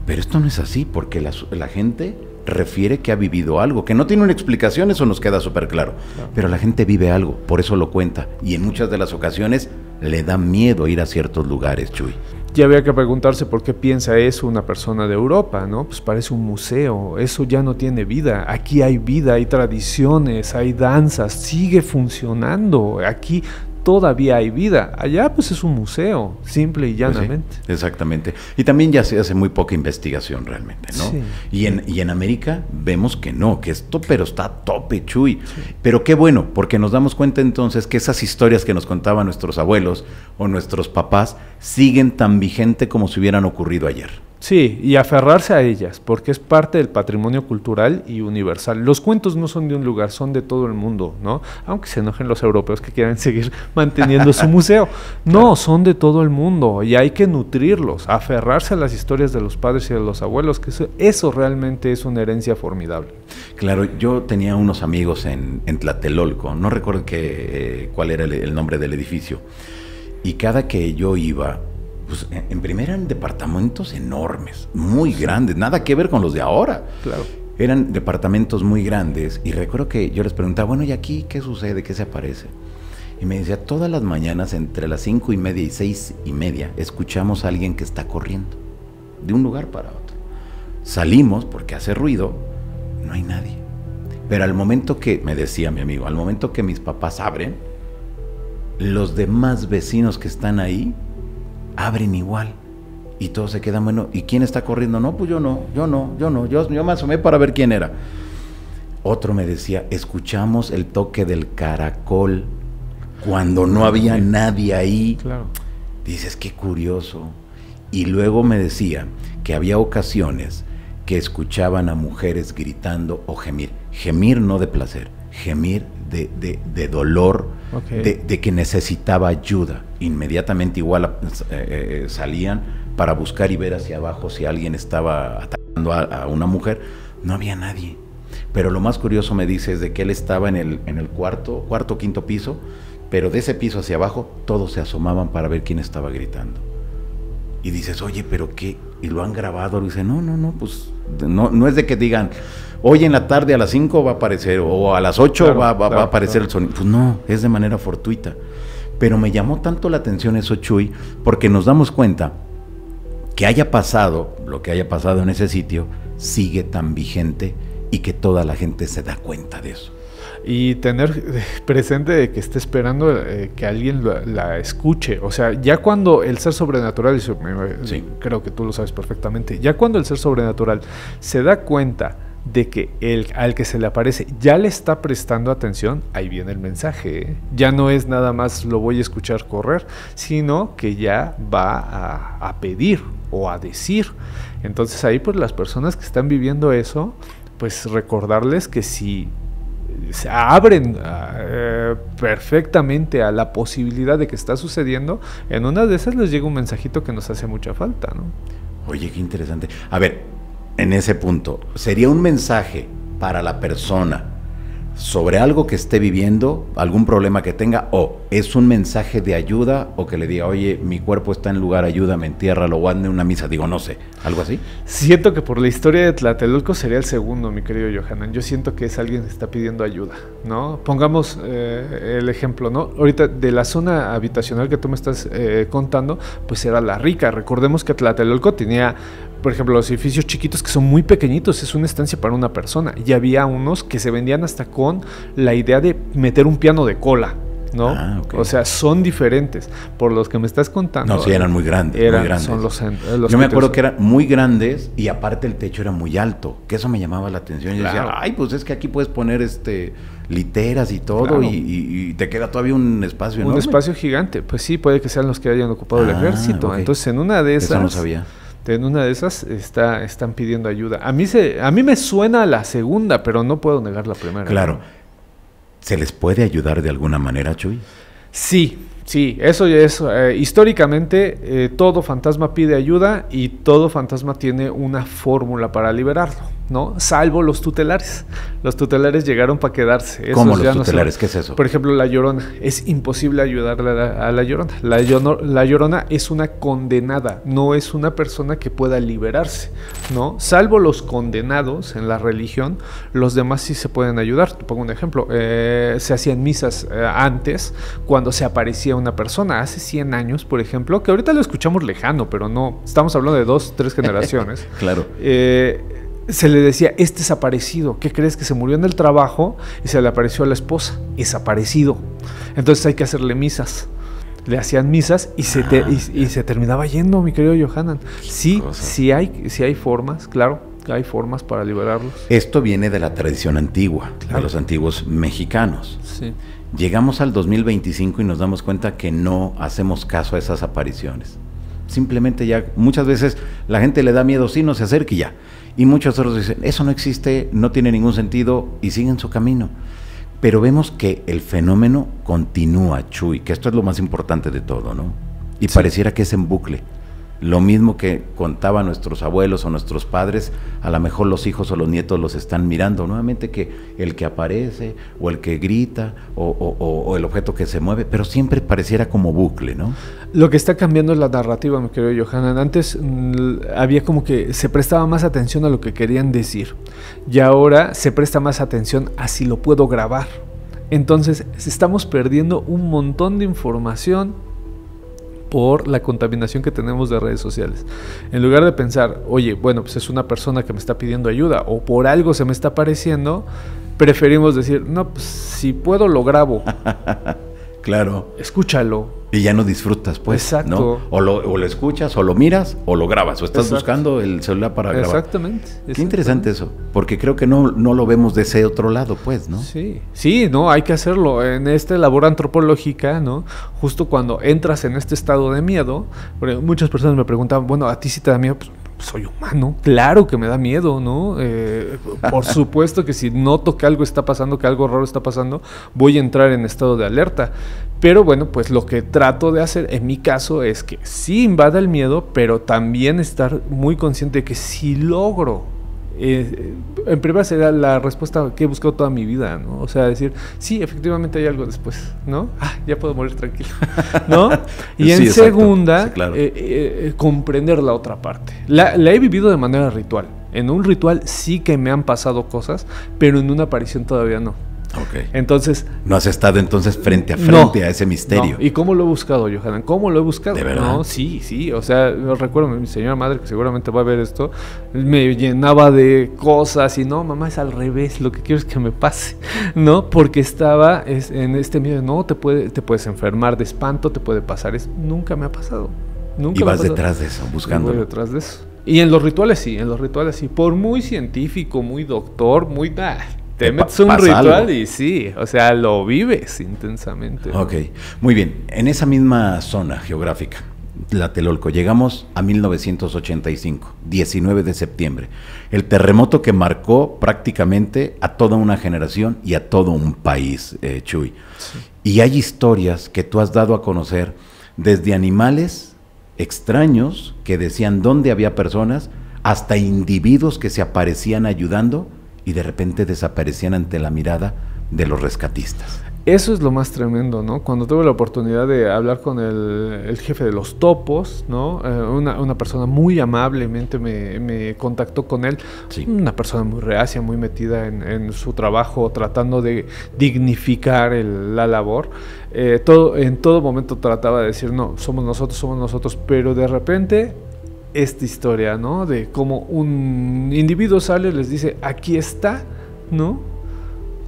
Pero esto no es así, porque la gente refiere que ha vivido algo, que no tiene una explicación, eso nos queda súper claro. Pero la gente vive algo, por eso lo cuenta. Y en muchas de las ocasiones le da miedo ir a ciertos lugares, Chuy. Ya había que preguntarse por qué piensa eso una persona de Europa, ¿no? Pues parece un museo, eso ya no tiene vida. Aquí hay vida, hay tradiciones, hay danzas, sigue funcionando. Aquí todavía hay vida. Allá pues es un museo, simple y llanamente. Pues sí, exactamente. Y también ya se hace muy poca investigación realmente, ¿no? Sí. Y en América vemos que no, que esto pero está a tope, Chuy. Sí. Pero qué bueno, porque nos damos cuenta entonces que esas historias que nos contaban nuestros abuelos o nuestros papás siguen tan vigente como si hubieran ocurrido ayer. Sí, y aferrarse a ellas, porque es parte del patrimonio cultural y universal. Los cuentos no son de un lugar, son de todo el mundo, ¿no? Aunque se enojen los europeos que quieran seguir manteniendo su museo. No, claro, son de todo el mundo y hay que nutrirlos, aferrarse a las historias de los padres y de los abuelos, que eso realmente es una herencia formidable. Claro, yo tenía unos amigos en Tlatelolco, no recuerdo cuál era el nombre del edificio, y cada que yo iba, pues en primera eran departamentos enormes, muy grandes, nada que ver con los de ahora. Claro. Eran departamentos muy grandes y recuerdo que yo les preguntaba, bueno, ¿y aquí qué sucede? ¿Qué se aparece? Y me decía, todas las mañanas entre las 5:30 y 6:30 escuchamos a alguien que está corriendo de un lugar para otro. Salimos porque hace ruido, no hay nadie. Pero al momento que, me decía mi amigo, al momento que mis papás abren, los demás vecinos que están ahí abren igual y todos se quedan, bueno, ¿y quién está corriendo? No, pues yo me asomé para ver quién era. Otro me decía, escuchamos el toque del caracol cuando no había nadie ahí. Claro. Dices, qué curioso. Y luego me decía que había ocasiones que escuchaban a mujeres gritando o gemir no de placer, gemir de dolor, okay, de que necesitaba ayuda. Inmediatamente igual salían para buscar y ver hacia abajo si alguien estaba atacando a una mujer. No había nadie. Pero lo más curioso, me dice, es de que él estaba en el cuarto, quinto piso, pero de ese piso hacia abajo todos se asomaban para ver quién estaba gritando. Y dices, oye, ¿pero qué? ¿Y lo han grabado? Y dice, no, pues no es de que digan, hoy en la tarde a las 5 va a aparecer, o a las 8 claro, va a aparecer el sonido. Pues no, es de manera fortuita. Pero me llamó tanto la atención eso, Chuy, porque nos damos cuenta que haya pasado lo que haya pasado en ese sitio, sigue tan vigente y que toda la gente se da cuenta de eso. Y tener presente de que esté esperando que alguien la escuche. O sea, ya cuando el ser sobrenatural, sí, creo que tú lo sabes perfectamente, ya cuando el ser sobrenatural se da cuenta de que al que se le aparece ya le está prestando atención, ahí viene el mensaje, ¿eh? Ya no es nada más lo voy a escuchar correr, sino que ya va a pedir o a decir. Entonces ahí pues las personas que están viviendo eso, pues recordarles que si se abren perfectamente a la posibilidad de que está sucediendo, en una de esas les llega un mensajito que nos hace mucha falta, ¿no? Oye, qué interesante. A ver, en ese punto, ¿sería un mensaje para la persona sobre algo que esté viviendo, algún problema que tenga, o es un mensaje de ayuda, o que le diga, oye, mi cuerpo está en lugar, ayúdame, entiérralo, o hazme una misa? Digo, no sé, ¿algo así? Siento que por la historia de Tlatelolco sería el segundo, mi querido Johanan. Yo siento que es alguien que está pidiendo ayuda, ¿no? Pongamos el ejemplo, ¿no? Ahorita de la zona habitacional que tú me estás contando, pues era La Rica. Recordemos que Tlatelolco tenía por ejemplo, los edificios chiquitos que son muy pequeñitos, es una estancia para una persona. Y había unos que se vendían hasta con la idea de meter un piano de cola, ¿no? Okay. O sea, son diferentes. Por los que me estás contando. No, sí, eran muy grandes. Muy grandes. Son los Yo me acuerdo que eran muy grandes y aparte el techo era muy alto, que eso me llamaba la atención. Y claro. decía, ay, pues es que aquí puedes poner literas y todo, claro. y te queda todavía un espacio enorme. Un espacio gigante. Pues sí, puede que sean los que hayan ocupado el ejército. Okay. Entonces, en una de esas... Eso no sabía. En una de esas están pidiendo ayuda. A mí me suena la segunda, pero no puedo negar la primera. Claro. ¿Se les puede ayudar de alguna manera, Chuy? Sí, eso ya es. Históricamente, todo fantasma pide ayuda y todo fantasma tiene una fórmula para liberarlo, ¿no? Salvo los tutelares. Los tutelares llegaron para quedarse. ¿Cómo los tutelares? ¿Qué es eso? Por ejemplo, la Llorona. Es imposible ayudarle a la Llorona. La Llorona es una condenada, no es una persona que pueda liberarse, ¿no? Salvo los condenados en la religión, los demás sí se pueden ayudar. Te pongo un ejemplo. Se hacían misas antes, cuando se aparecía una persona, hace 100 años, por ejemplo, que ahorita lo escuchamos lejano, pero no, estamos hablando de 2, 3 generaciones. Claro. Se le decía, es desaparecido. ¿Qué crees? Que se murió en el trabajo y se le apareció a la esposa. Desaparecido. Entonces hay que hacerle misas. Le hacían misas y se terminaba yendo, mi querido Johanan. Sí hay formas, claro, hay formas para liberarlos. Esto viene de la tradición antigua, claro. De los antiguos mexicanos. Sí. Llegamos al 2025 y nos damos cuenta que no hacemos caso a esas apariciones. Simplemente ya, muchas veces la gente le da miedo, sí, no se acerque ya. Y muchos otros dicen, eso no existe, no tiene ningún sentido, y siguen su camino. Pero vemos que el fenómeno continúa, Chuy, que esto es lo más importante de todo, ¿no? Y sí. Pareciera que es en bucle. Lo mismo que contaban nuestros abuelos o nuestros padres, a lo mejor los hijos o los nietos los están mirando nuevamente, que el que aparece, o el que grita, o el objeto que se mueve, pero siempre pareciera como bucle, ¿no? Lo que está cambiando es la narrativa, mi querido Johanan. Antes había como que se prestaba más atención a lo que querían decir, y ahora se presta más atención a si lo puedo grabar. Entonces estamos perdiendo un montón de información por la contaminación que tenemos de redes sociales. En lugar de pensar, oye, bueno, pues es una persona que me está pidiendo ayuda o por algo se me está apareciendo, preferimos decir, no, pues si puedo lo grabo. Claro. Escúchalo. Y ya no disfrutas, pues. Exacto. ¿No? O lo escuchas, o lo miras, o lo grabas, o estás buscando el celular para grabar. Exactamente. Qué interesante eso, porque creo que no lo vemos de ese otro lado, pues, ¿no? Sí, no, hay que hacerlo. En esta labor antropológica, ¿no? Justo cuando entras en este estado de miedo, porque muchas personas me preguntaban, bueno, ¿a ti sí te da miedo? Pues, soy humano, claro que me da miedo, ¿no? Por supuesto que si noto que algo está pasando, que algo raro está pasando, voy a entrar en estado de alerta. Pero bueno, pues lo que trato de hacer en mi caso es que sí invada el miedo, pero también estar muy consciente de que si logro, en primera sería la respuesta que he buscado toda mi vida, ¿no? O sea, decir, sí, efectivamente hay algo después, ¿no? Ya puedo morir tranquilo, ¿no? Y en segunda, sí, claro. Comprender la otra parte. La he vivido de manera ritual. En un ritual sí que me han pasado cosas, pero en una aparición todavía no. Okay. Entonces, no has estado entonces frente a frente a ese misterio. No. ¿Y cómo lo he buscado, Johanan? ¿Cómo lo he buscado? ¿De verdad? No, sí. O sea, recuerdo mi señora madre, que seguramente va a ver esto, me llenaba de cosas y no, mamá, es al revés, lo que quiero es que me pase, ¿no? Porque estaba en este miedo, no, te puedes enfermar de espanto, te puede pasar eso. Nunca me ha pasado. Nunca. Y vas detrás de eso, buscándolo. Voy detrás de eso. Y en los rituales sí. Por muy científico, muy doctor, muy... Te metes un ritual algo. Y sí, o sea, lo vives intensamente. Ok, muy bien. En esa misma zona geográfica, Tlatelolco, llegamos a 1985, 19 de septiembre. El terremoto que marcó prácticamente a toda una generación y a todo un país, Chuy. Sí. Y hay historias que tú has dado a conocer desde animales extraños que decían dónde había personas, hasta individuos que se aparecían ayudando y de repente desaparecían ante la mirada de los rescatistas. Eso es lo más tremendo, ¿no? Cuando tuve la oportunidad de hablar con el jefe de los topos, ¿no? Una persona muy amablemente me contactó con él. Sí. Una persona muy reacia, muy metida en su trabajo, tratando de dignificar la labor. En todo momento trataba de decir, no, somos nosotros, pero de repente esta historia, ¿no? De cómo un individuo sale y les dice, aquí está, ¿no?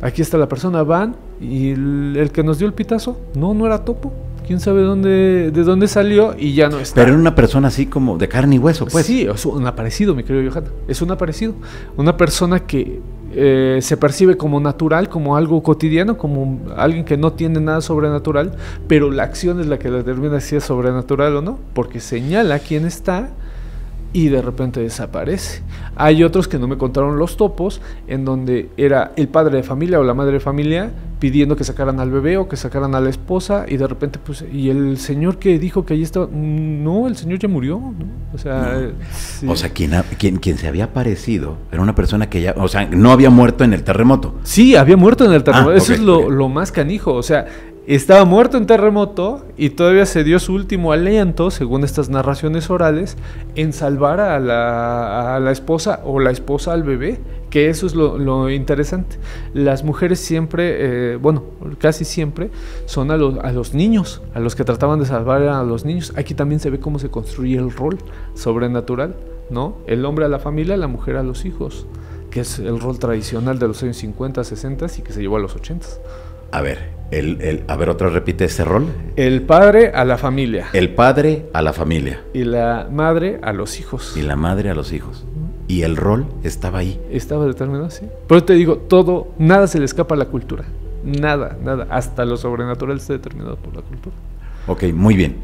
Aquí está la persona, van, y el que nos dio el pitazo, no era topo. Quién sabe de dónde salió y ya no está. Pero era una persona así como de carne y hueso, pues. Sí, es un aparecido, mi querido Johan. Es un aparecido. Una persona que se percibe como natural, como algo cotidiano, como alguien que no tiene nada sobrenatural, pero la acción es la que determina si es sobrenatural o no, porque señala quién está y de repente desaparece. Hay otros que no me contaron los topos, en donde era el padre de familia o la madre de familia pidiendo que sacaran al bebé o que sacaran a la esposa, y de repente pues, y el señor que dijo que allí estaba, no, el señor ya murió, ¿no? O sea, no. Sí. O sea, quien se había aparecido era una persona que ya, o sea, no había muerto en el terremoto. Sí, había muerto en el terremoto. Eso okay, es lo más canijo. O sea, estaba muerto en terremoto y todavía se dio su último aliento, según estas narraciones orales, en salvar a la esposa o la esposa al bebé. Que eso es lo interesante. Las mujeres siempre, bueno, casi siempre, son a los niños, a los que trataban de salvar a los niños. Aquí también se ve cómo se construye el rol sobrenatural, ¿no? El hombre a la familia, la mujer a los hijos, que es el rol tradicional de los años 50, 60 y que se llevó a los 80. A ver, a ver, otra repite ese rol. El padre a la familia. El padre a la familia. Y la madre a los hijos. Y la madre a los hijos. Y el rol estaba ahí. Estaba determinado, sí. Pero te digo, todo, nada se le escapa a la cultura. Nada. Hasta lo sobrenatural está determinado por la cultura. Ok, muy bien.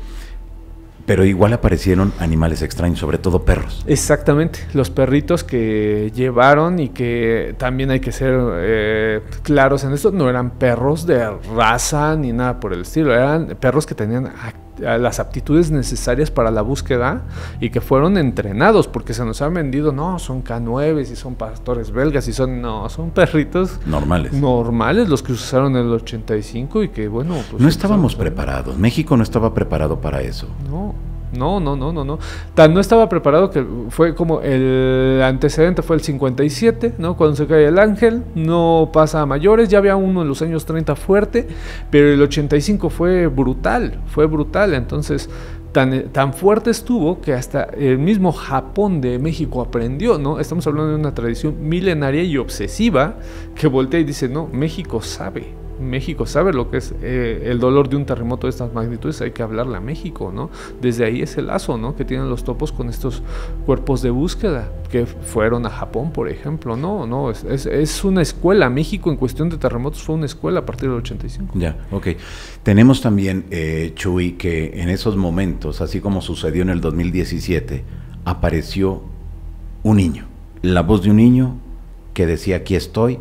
Pero igual aparecieron animales extraños, sobre todo perros. Exactamente, los perritos que llevaron, y que también hay que ser claros en esto, no eran perros de raza ni nada por el estilo, eran perros que tenían las aptitudes necesarias para la búsqueda y que fueron entrenados, porque se nos han vendido, no, son K9 y son pastores belgas y son perritos normales los que se usaron en el 85 y que bueno, pues no estábamos preparados. México no estaba preparado para eso. No. Tan no estaba preparado que fue como el antecedente fue el 57, ¿no? Cuando se cae el ángel, no pasa a mayores, ya había uno en los años 30 fuerte, pero el 85 fue brutal, entonces tan fuerte estuvo que hasta el mismo Japón de México aprendió, ¿no? Estamos hablando de una tradición milenaria y obsesiva que voltea y dice, no, México sabe lo que es el dolor de un terremoto de estas magnitudes, hay que hablarle a México, ¿no? Desde ahí es el lazo, ¿no? Que tienen los topos con estos cuerpos de búsqueda que fueron a Japón, por ejemplo, no, es una escuela. México en cuestión de terremotos fue una escuela a partir del 85. Ya, ok. Tenemos también, Chuy, que en esos momentos, así como sucedió en el 2017, apareció un niño, la voz de un niño que decía, aquí estoy,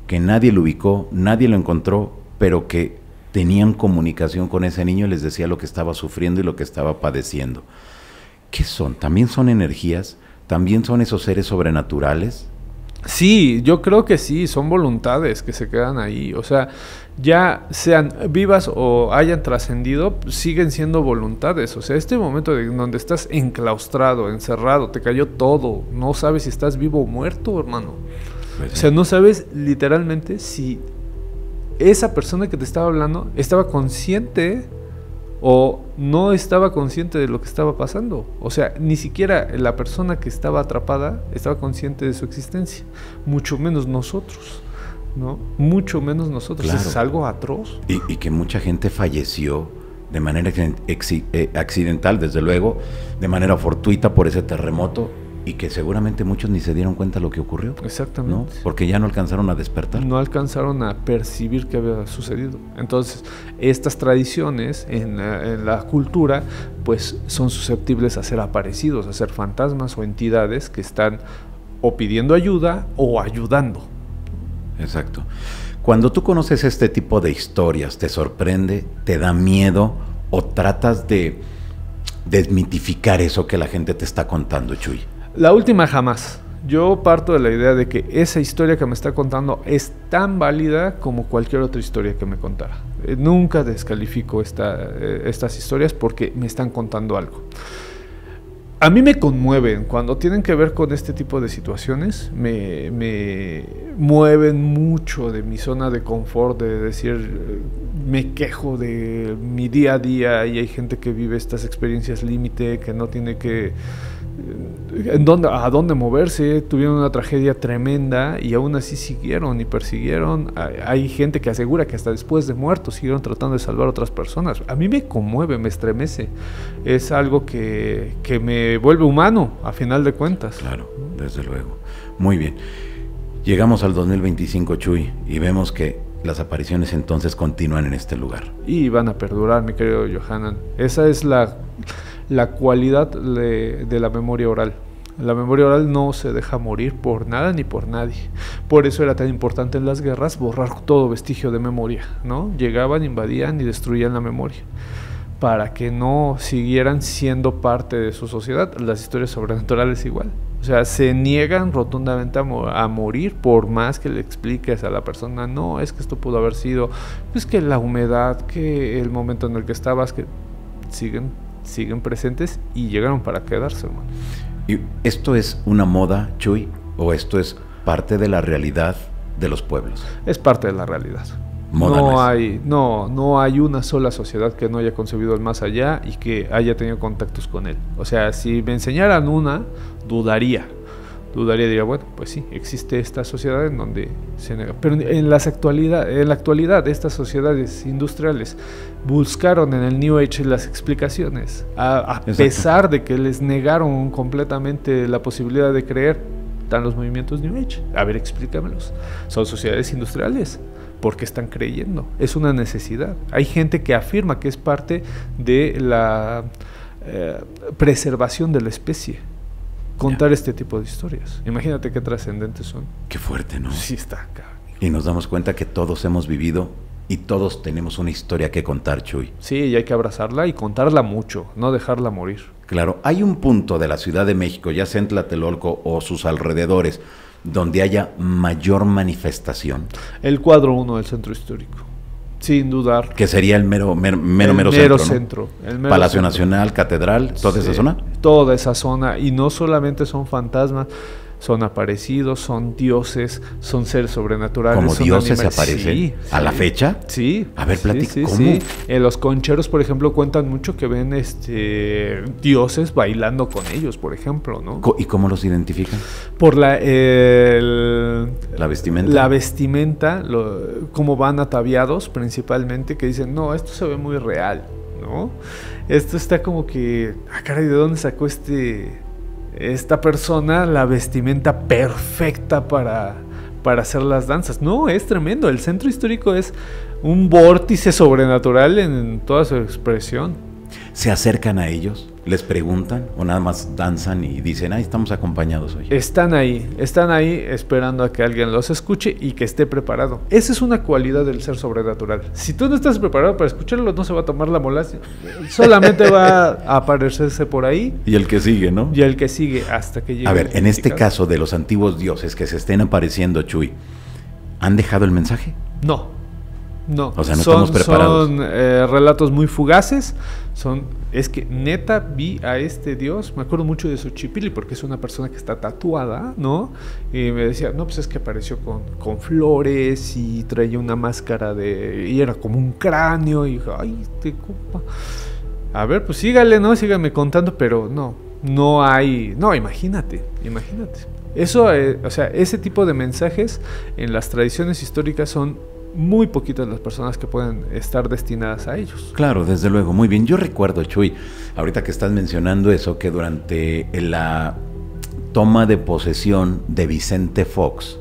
que nadie lo ubicó, nadie lo encontró, pero que tenían comunicación con ese niño y les decía lo que estaba sufriendo y lo que estaba padeciendo. ¿Qué son? ¿También son energías? ¿También son esos seres sobrenaturales? Sí, yo creo que sí, son voluntades que se quedan ahí, o sea, ya sean vivas o hayan trascendido, siguen siendo voluntades. O sea, este momento en donde estás enclaustrado, encerrado, te cayó todo, no sabes si estás vivo o muerto, hermano. Pues sí. O sea, no sabes literalmente si esa persona que te estaba hablando estaba consciente o no estaba consciente de lo que estaba pasando. O sea, ni siquiera la persona que estaba atrapada estaba consciente de su existencia, mucho menos nosotros, ¿no? Mucho menos nosotros. Claro. Es algo atroz. Y que mucha gente falleció de manera accidental, desde luego, de manera fortuita por ese terremoto, y que seguramente muchos ni se dieron cuenta de lo que ocurrió. Exactamente. ¿No? Porque ya no alcanzaron a despertar. No alcanzaron a percibir qué había sucedido. Entonces, estas tradiciones en la cultura, pues son susceptibles a ser aparecidos, a ser fantasmas o entidades que están o pidiendo ayuda o ayudando. Exacto. Cuando tú conoces este tipo de historias, ¿te sorprende, te da miedo o tratas de desmitificar eso que la gente te está contando, Chuy? La última jamás. Yo parto de la idea de que esa historia que me está contando es tan válida como cualquier otra historia que me contara. Nunca descalifico estas historias porque me están contando algo. A mí me conmueven cuando tienen que ver con este tipo de situaciones, me mueven mucho de mi zona de confort, de decir, me quejo de mi día a día y hay gente que vive estas experiencias límite, que no tiene que a dónde moverse, tuvieron una tragedia tremenda y aún así siguieron y persiguieron. Hay gente que asegura que hasta después de muertos siguieron tratando de salvar a otras personas. A mí me conmueve, me estremece. Es algo que me vuelve humano, a final de cuentas. Claro, desde luego. Muy bien. Llegamos al 2025, Chuy, y vemos que las apariciones entonces continúan en este lugar. Y van a perdurar, mi querido Johanan. Esa es la cualidad de la memoria oral. La memoria oral no se deja morir por nada ni por nadie. Por eso era tan importante en las guerras borrar todo vestigio de memoria, ¿no? Llegaban, invadían y destruían la memoria para que no siguieran siendo parte de su sociedad. Las historias sobrenaturales igual. O sea, se niegan rotundamente a morir por más que le expliques a la persona, no, es que esto pudo haber sido, pues que la humedad, que el momento en el que estabas, que siguen presentes y llegaron para quedarse, hermano. ¿Y esto es una moda, Chuy, o esto es parte de la realidad de los pueblos? Es parte de la realidad. No hay una sola sociedad que no haya concebido el más allá y que haya tenido contactos con él. O sea, si me enseñaran una, dudaría, diría, bueno, pues sí, existe esta sociedad en donde se nega. Pero en la actualidad, estas sociedades industriales buscaron en el New Age las explicaciones, a pesar de que les negaron completamente la posibilidad de creer. Están los movimientos New Age. A ver, explícamelos. Son sociedades industriales. ¿Por qué están creyendo? Es una necesidad. Hay gente que afirma que es parte de la preservación de la especie. Contar este tipo de historias. Imagínate qué trascendentes son. Qué fuerte, ¿no? Sí, está acá. Y nos damos cuenta que todos hemos vivido y todos tenemos una historia que contar, Chuy. Sí, y hay que abrazarla y contarla mucho, no dejarla morir. Claro, hay un punto de la Ciudad de México, ya sea en Tlatelolco o sus alrededores, donde haya mayor manifestación. El cuadro 1 del centro histórico, sin dudar. Que sería el mero centro, ¿no? El mero Palacio centro. Nacional, Catedral, toda esa zona. Toda esa zona, y no solamente son fantasmas, son aparecidos, son dioses, son seres sobrenaturales. ¿Como dioses se aparecen? Sí, ¿a la fecha? Sí. A ver, platica, sí, ¿cómo? Sí. En los concheros, por ejemplo, cuentan mucho que ven dioses bailando con ellos, por ejemplo, ¿no? ¿Y cómo los identifican? Por la vestimenta. La vestimenta, cómo van ataviados principalmente, que dicen, no, esto se ve muy real, ¿no? Esto está como que, caray, ¿de dónde sacó esta persona la vestimenta perfecta para hacer las danzas? No, es tremendo. El centro histórico es un vórtice sobrenatural en toda su expresión. ¿Se acercan a ellos? ¿Les preguntan? ¿O nada más danzan y dicen, estamos acompañados hoy? Están ahí esperando a que alguien los escuche y que esté preparado. Esa es una cualidad del ser sobrenatural. Si tú no estás preparado para escucharlo, no se va a tomar la molestia. Solamente va a aparecerse por ahí. Y el que sigue, ¿no? Y el que sigue hasta que llegue. A ver, en este caso de los antiguos dioses que se estén apareciendo, Chuy, ¿han dejado el mensaje? No. O sea, no estamos preparados. Son relatos muy fugaces. Es que neta vi a este dios, me acuerdo mucho de Xochipilli porque es una persona que está tatuada, ¿no? Y me decía, no, pues es que apareció con flores y traía una máscara y era como un cráneo. Y dije, ay, compa. A ver, pues sígame contando, pero no hay, imagínate. Eso, o sea, ese tipo de mensajes en las tradiciones históricas son muy poquitas las personas que pueden estar destinadas a ellos. Claro, desde luego, muy bien. Yo recuerdo, Chuy, ahorita que estás mencionando eso, que durante la toma de posesión de Vicente Fox,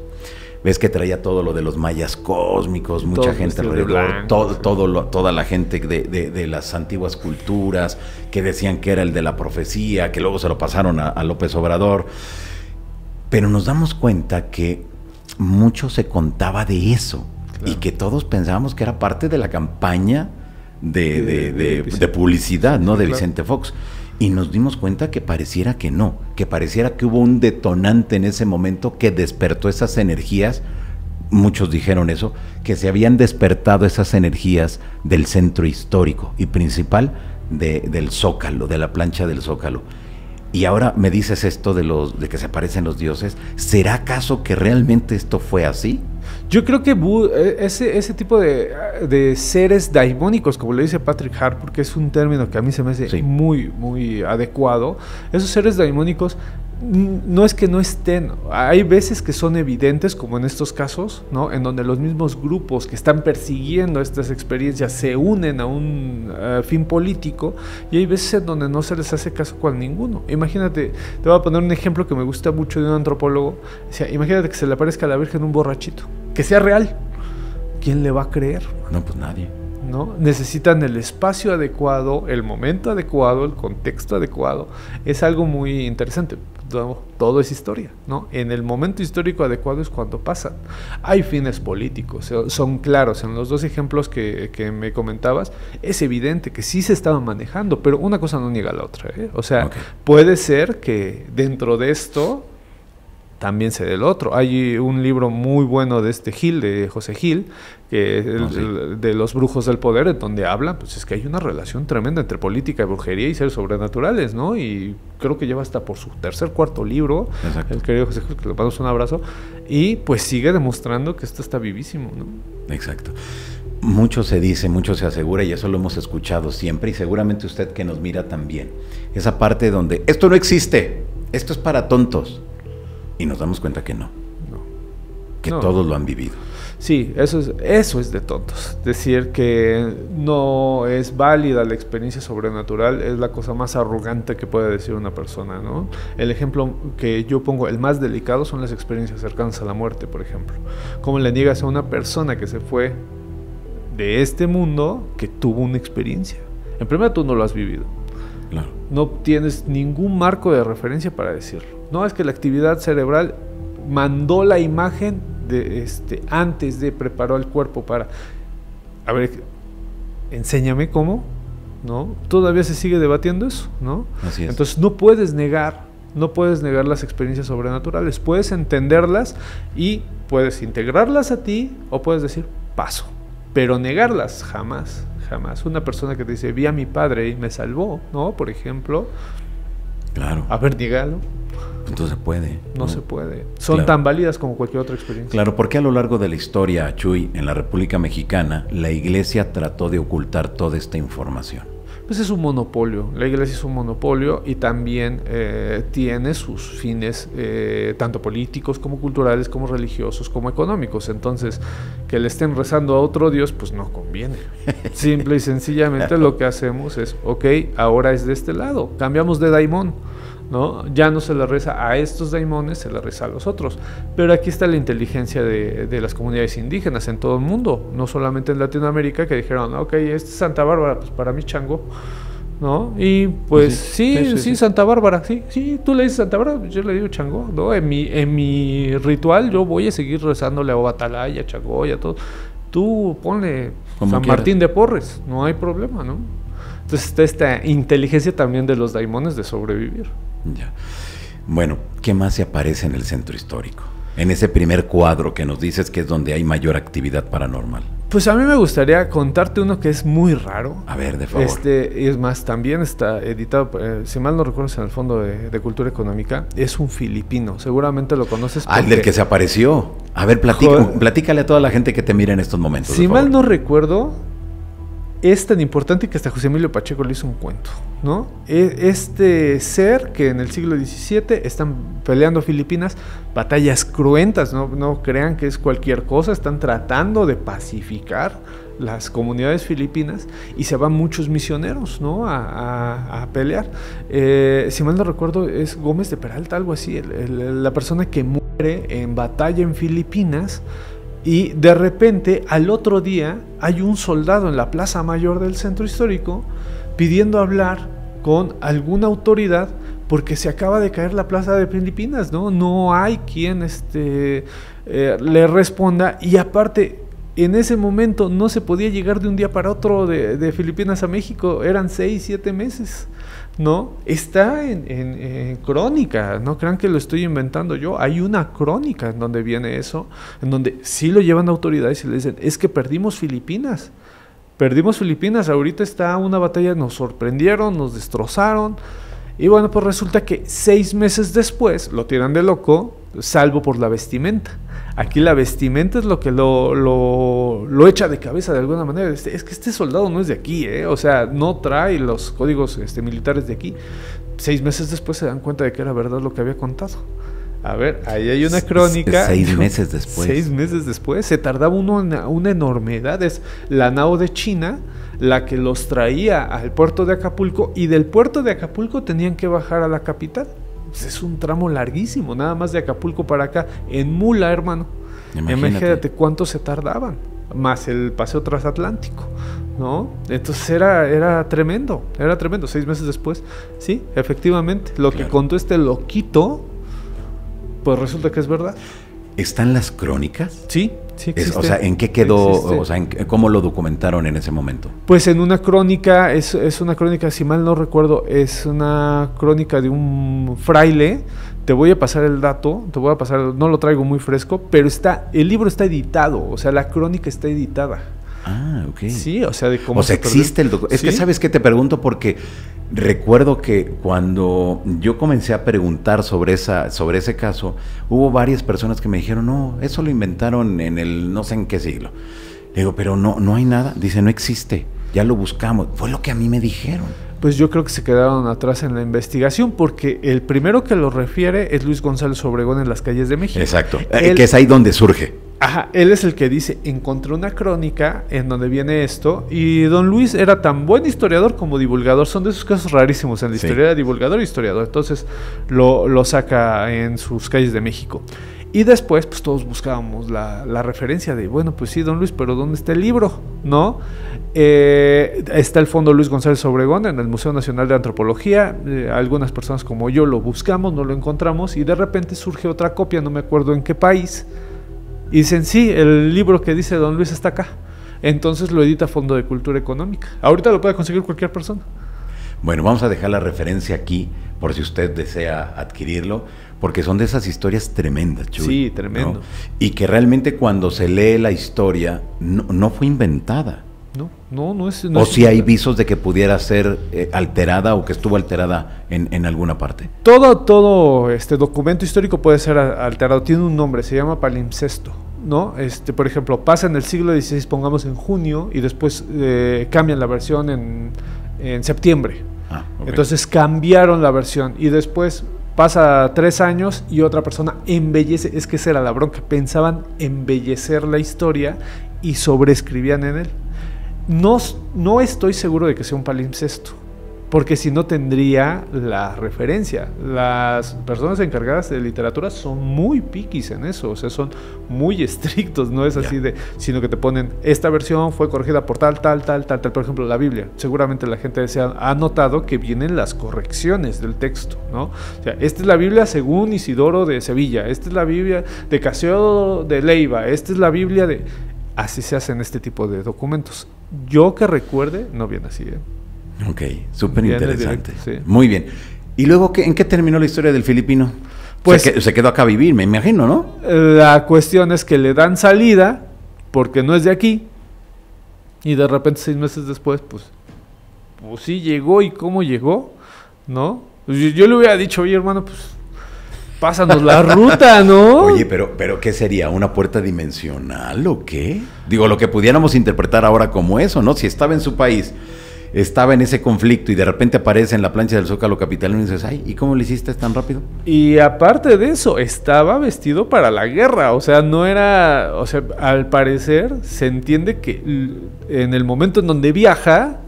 ves que traía todo lo de los mayas cósmicos, mucha gente alrededor, toda la gente de las antiguas culturas, que decían que era el de la profecía, que luego se lo pasaron a López Obrador. Pero nos damos cuenta que mucho se contaba de eso. Claro. Y que todos pensábamos que era parte de la campaña de publicidad, ¿no? De Vicente Fox. Y nos dimos cuenta que pareciera que no, que pareciera que hubo un detonante en ese momento que despertó esas energías. Muchos dijeron eso, que se habían despertado esas energías del centro histórico y principal del Zócalo, de la plancha del Zócalo. Y ahora me dices esto de que se aparecen los dioses. ¿Será acaso que realmente esto fue así? Yo creo que ese tipo de seres daimónicos, como le dice Patrick Hart, porque es un término que a mí se me hace muy, muy adecuado. Esos seres daimónicos No es que no estén, hay veces que son evidentes, como en estos casos, ¿no? En donde los mismos grupos que están persiguiendo estas experiencias se unen a un fin político, y hay veces en donde no se les hace caso con ninguno. Imagínate, te voy a poner un ejemplo que me gusta mucho de un antropólogo. O sea, imagínate que se le aparezca a la Virgen un borrachito, que sea real. ¿Quién le va a creer? No, pues nadie. ¿No? Necesitan el espacio adecuado, el momento adecuado, el contexto adecuado. Es algo muy interesante. Todo es historia, ¿no? En el momento histórico adecuado es cuando pasan. Hay fines políticos, son claros. En los dos ejemplos que me comentabas, es evidente que sí se estaban manejando, pero una cosa no niega a la otra, ¿eh? O sea, puede ser que dentro de esto también se dé el otro. Hay un libro muy bueno de Gil, de José Gil, que de los brujos del poder, en donde habla, pues es que hay una relación tremenda entre política y brujería y seres sobrenaturales, ¿no? Y creo que lleva hasta por su tercer, cuarto libro. Exacto. El querido José Gil, que le mandamos un abrazo, y pues sigue demostrando que esto está vivísimo, ¿no? Exacto. Mucho se dice, mucho se asegura, y eso lo hemos escuchado siempre, y seguramente usted que nos mira también. Esa parte donde esto no existe, esto es para tontos. Y nos damos cuenta que no. Que todos lo han vivido. Sí, eso es de tontos. Decir que no es válida la experiencia sobrenatural es la cosa más arrogante que puede decir una persona, ¿no? El ejemplo que yo pongo, el más delicado, son las experiencias cercanas a la muerte, por ejemplo. ¿Cómo le niegas a una persona que se fue de este mundo que tuvo una experiencia? En primer lugar, tú no lo has vivido. Claro. No tienes ningún marco de referencia para decirlo. No, es que la actividad cerebral mandó la imagen de antes de preparó el cuerpo para... A ver, enséñame cómo, ¿no? Todavía se sigue debatiendo eso, ¿no? Así es. Entonces no puedes negar las experiencias sobrenaturales. Puedes entenderlas y puedes integrarlas a ti, o puedes decir paso, pero negarlas jamás. Jamás. Una persona que te dice, vi a mi padre y me salvó, ¿no? Por ejemplo. Claro. A ver, dígalo. Entonces se puede. No se puede. Son tan válidas como cualquier otra experiencia. Claro, porque a lo largo de la historia, Chuy, en la República Mexicana, la Iglesia trató de ocultar toda esta información. Pues es un monopolio. La Iglesia es un monopolio y también tiene sus fines tanto políticos como culturales, como religiosos, como económicos. Entonces, que le estén rezando a otro Dios, pues no conviene. Simple y sencillamente lo que hacemos es, ok, ahora es de este lado, cambiamos de daimón, ¿no? Ya no se le reza a estos daimones, se le reza a los otros. Pero aquí está la inteligencia de las comunidades indígenas en todo el mundo, no solamente en Latinoamérica, que dijeron, ok, este es Santa Bárbara, pues para mí Chango, ¿no? Y pues sí, Santa Bárbara, sí, tú le dices Santa Bárbara, yo le digo Chango, ¿no? En mi ritual yo voy a seguir rezándole a Obatalaya, a Chango y a todo. Tú ponle San Martín de Porres, no hay problema, ¿no? Entonces está esta inteligencia también de los daimones de sobrevivir. Ya. Bueno, ¿qué más se aparece en el centro histórico? En ese primer cuadro que nos dices que es donde hay mayor actividad paranormal. Pues a mí me gustaría contarte uno que es muy raro. A ver, de favor. Es más, también está editado, si mal no recuerdo, en el Fondo de Cultura Económica. Es un filipino, seguramente lo conoces. Ah, el del que se apareció. A ver, platícale a toda la gente que te mira en estos momentos. Si mal no recuerdo, es tan importante que hasta José Emilio Pacheco le hizo un cuento, ¿no? Este ser que en el siglo XVII están peleando Filipinas, batallas cruentas, no crean que es cualquier cosa, están tratando de pacificar las comunidades filipinas y se van muchos misioneros, ¿no? a pelear. Si mal no recuerdo, es Gómez de Peralta, algo así, la persona que muere en batalla en Filipinas. Y de repente, al otro día, hay un soldado en la plaza mayor del centro histórico pidiendo hablar con alguna autoridad porque se acaba de caer la plaza de Filipinas, ¿no? No hay quien le responda, y aparte, en ese momento no se podía llegar de un día para otro de Filipinas a México, eran 6, 7 meses. ¿No? Está en crónica, no crean que lo estoy inventando yo, hay una crónica en donde viene eso, en donde sí lo llevan autoridades y le dicen, es que perdimos Filipinas, ahorita está una batalla, nos sorprendieron, nos destrozaron, y bueno, pues resulta que 6 meses después lo tiran de loco, salvo por la vestimenta. Aquí la vestimenta es lo que lo echa de cabeza de alguna manera. Es que este soldado no es de aquí, o sea, no trae los códigos militares de aquí. 6 meses después se dan cuenta de que era verdad lo que había contado. A ver, ahí hay una crónica. 6 meses después. 6 meses después. Se tardaba una enormidad. Es la nao de China la que los traía al puerto de Acapulco, y del puerto de Acapulco tenían que bajar a la capital. Pues es un tramo larguísimo, nada más de Acapulco para acá, en mula, hermano. Imagínate cuánto se tardaban, más el paseo transatlántico, ¿no? Entonces era tremendo, 6 meses después. Sí, efectivamente, lo que contó este loquito, pues resulta que es verdad. ¿Están las crónicas? Sí, sí existe. O sea, ¿en qué quedó? O sea, ¿cómo lo documentaron en ese momento? Pues en una crónica, es una crónica, si mal no recuerdo, es una crónica de un fraile. Te voy a pasar el dato, no lo traigo muy fresco, pero el libro está editado, o sea, la crónica está editada. Ah, ok. Sí, o sea, de cómo. O sea, existe el documento. Es que, ¿sabes qué? Te pregunto porque recuerdo que cuando yo comencé a preguntar sobre ese caso, hubo varias personas que me dijeron, no, eso lo inventaron en el no sé en qué siglo. Le digo, pero no hay nada. Dice, no existe, ya lo buscamos. Fue lo que a mí me dijeron. Pues yo creo que se quedaron atrás en la investigación, porque el primero que lo refiere es Luis González Obregón en Las Calles de México. Exacto, que es ahí donde surge. Ajá, él es el que dice, encontré una crónica en donde viene esto, y don Luis era tan buen historiador como divulgador. Son de esos casos rarísimos en la historia, era divulgador e historiador. Entonces lo saca en Sus Calles de México. Y después, pues todos buscábamos la referencia de, bueno, pues sí, don Luis, pero ¿dónde está el libro? ¿No? Está el Fondo Luis González Obregón en el Museo Nacional de Antropología. Algunas personas como yo lo buscamos, no lo encontramos, y de repente surge otra copia, no me acuerdo en qué país, y dicen, sí, el libro que dice don Luis está acá. Entonces lo edita Fondo de Cultura Económica. Ahorita lo puede conseguir cualquier persona. Bueno, vamos a dejar la referencia aquí, por si usted desea adquirirlo, porque son de esas historias tremendas, Chuy. Sí, tremendo. ¿No? Y que realmente cuando se lee la historia, no fue inventada. No es. O si hay visos de que pudiera ser alterada o que estuvo alterada en alguna parte. Todo este documento histórico puede ser alterado. Tiene un nombre, se llama palimpsesto, ¿no? Por ejemplo, pasa en el siglo XVI, pongamos en junio, y después cambian la versión en septiembre. Okay. Entonces cambiaron la versión, y después pasa 3 años y otra persona embellece. Es que esa era la bronca, pensaban embellecer la historia y sobreescribían en él. No estoy seguro de que sea un palimpsesto, porque si no tendría la referencia. Las personas encargadas de literatura son muy piquis en eso, o sea, son muy estrictos, no es así sino que te ponen, esta versión fue corregida por tal. Por ejemplo, la Biblia, seguramente la gente ha notado que vienen las correcciones del texto, ¿no? O sea, esta es la Biblia según Isidoro de Sevilla, esta es la Biblia de Casio de Leiva, esta es la Biblia de... Así se hacen este tipo de documentos. Yo que recuerde, no viene así, Ok, súper interesante. Sí. Muy bien. ¿Y luego en qué terminó la historia del filipino? Pues se quedó acá a vivir, me imagino, ¿no? La cuestión es que le dan salida, porque no es de aquí, y de repente 6 meses después, pues sí llegó. ¿Y cómo llegó? ¿No? Pues yo le hubiera dicho, oye, hermano, pues pásanos la ruta, ¿no? Oye, pero ¿qué sería? ¿Una puerta dimensional o qué? Digo, lo que pudiéramos interpretar ahora como eso, ¿no? Si estaba en su país, estaba en ese conflicto y de repente aparece en la plancha del Zócalo capitalino y dices, ay, ¿y cómo lo hiciste tan rápido? Y aparte de eso, estaba vestido para la guerra, o sea, no era, o sea, al parecer se entiende que en el momento en donde viaja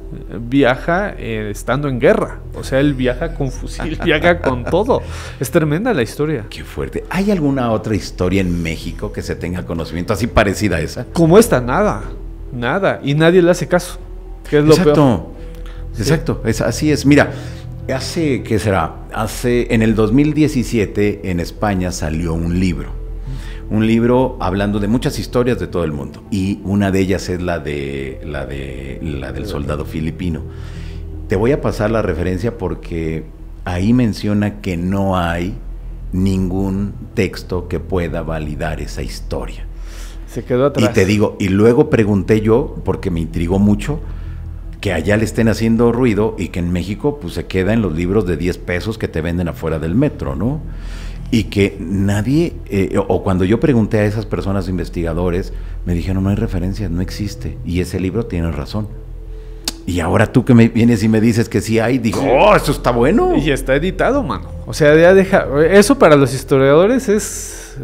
estando en guerra, o sea, él viaja con fusil, viaja con todo. Es tremenda la historia. Qué fuerte. ¿Hay alguna otra historia en México que se tenga conocimiento así parecida a esa? Como esta, nada, y nadie le hace caso, que es lo peor. Exacto, así es. Mira, ¿qué será? En el 2017 en España salió un libro hablando de muchas historias de todo el mundo, y una de ellas es la del soldado filipino. Te voy a pasar la referencia porque ahí menciona que no hay ningún texto que pueda validar esa historia. Se quedó atrás. Y te digo, y luego pregunté yo, porque me intrigó mucho, que allá le estén haciendo ruido y que en México pues se queda en los libros de 10 pesos que te venden afuera del metro, ¿no? Y que nadie, o cuando yo pregunté a esas personas investigadores, me dijeron, no hay referencias, no existe, y ese libro tiene razón. Y ahora tú que me vienes y me dices que sí hay, digo, ¡oh, eso está bueno! Y está editado, mano. O sea, ya deja... Eso para los historiadores es...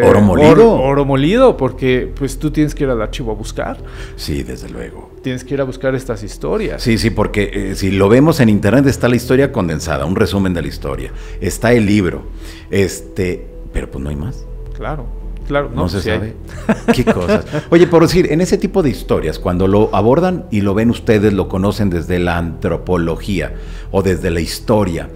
oro molido. Oro molido, porque pues tú tienes que ir al archivo a buscar. Sí, desde luego. Tienes que ir a buscar estas historias. Sí, sí, porque si lo vemos en internet está la historia condensada, un resumen de la historia. Está el libro, pero pues no hay más. Claro. Claro, no se sabe. Qué cosas. Oye, por decir, en ese tipo de historias, cuando lo abordan y lo ven ustedes, lo conocen desde la antropología o desde la historia,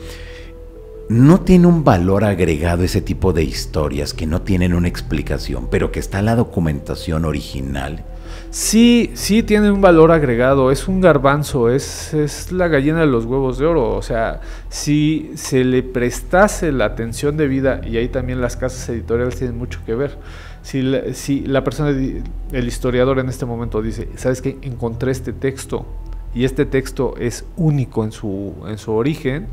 ¿no tiene un valor agregado ese tipo de historias que no tienen una explicación, pero que está la documentación original? Sí, sí tiene un valor agregado, es un garbanzo, es la gallina de los huevos de oro. O sea, si se le prestase la atención debida, y ahí también las casas editoriales tienen mucho que ver. Si la persona, el historiador en este momento dice, ¿sabes qué? Encontré este texto y este texto es único en su origen,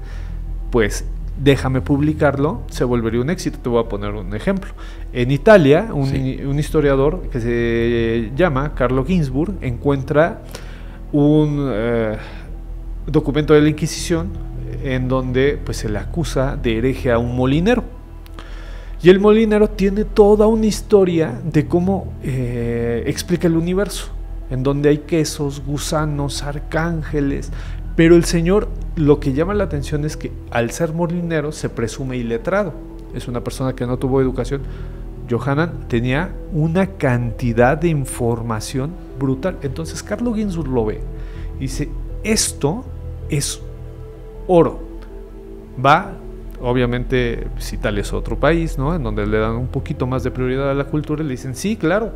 pues déjame publicarlo, se volvería un éxito. Te voy a poner un ejemplo. En Italia, un historiador que se llama Carlo Ginzburg encuentra un documento de la Inquisición en donde pues, se le acusa de hereje a un molinero. Y el molinero tiene toda una historia de cómo explica el universo, en donde hay quesos, gusanos, arcángeles. Pero el señor, lo que llama la atención es que al ser molinero se presume iletrado. Es una persona que no tuvo educación. Johanan tenía una cantidad de información brutal. Entonces Carlo Ginzburg lo ve y dice, esto es oro. Va, obviamente, si Italia es otro país, ¿no? En donde le dan un poquito más de prioridad a la cultura, y le dicen, sí, claro,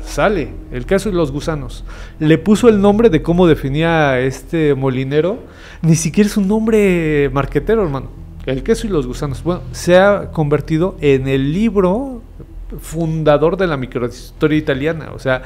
sale, el queso y los gusanos. Le puso el nombre de cómo definía este molinero, ni siquiera es un nombre marquetero, hermano. El queso y los gusanos. Bueno, se ha convertido en el libro fundador de la microhistoria italiana. O sea,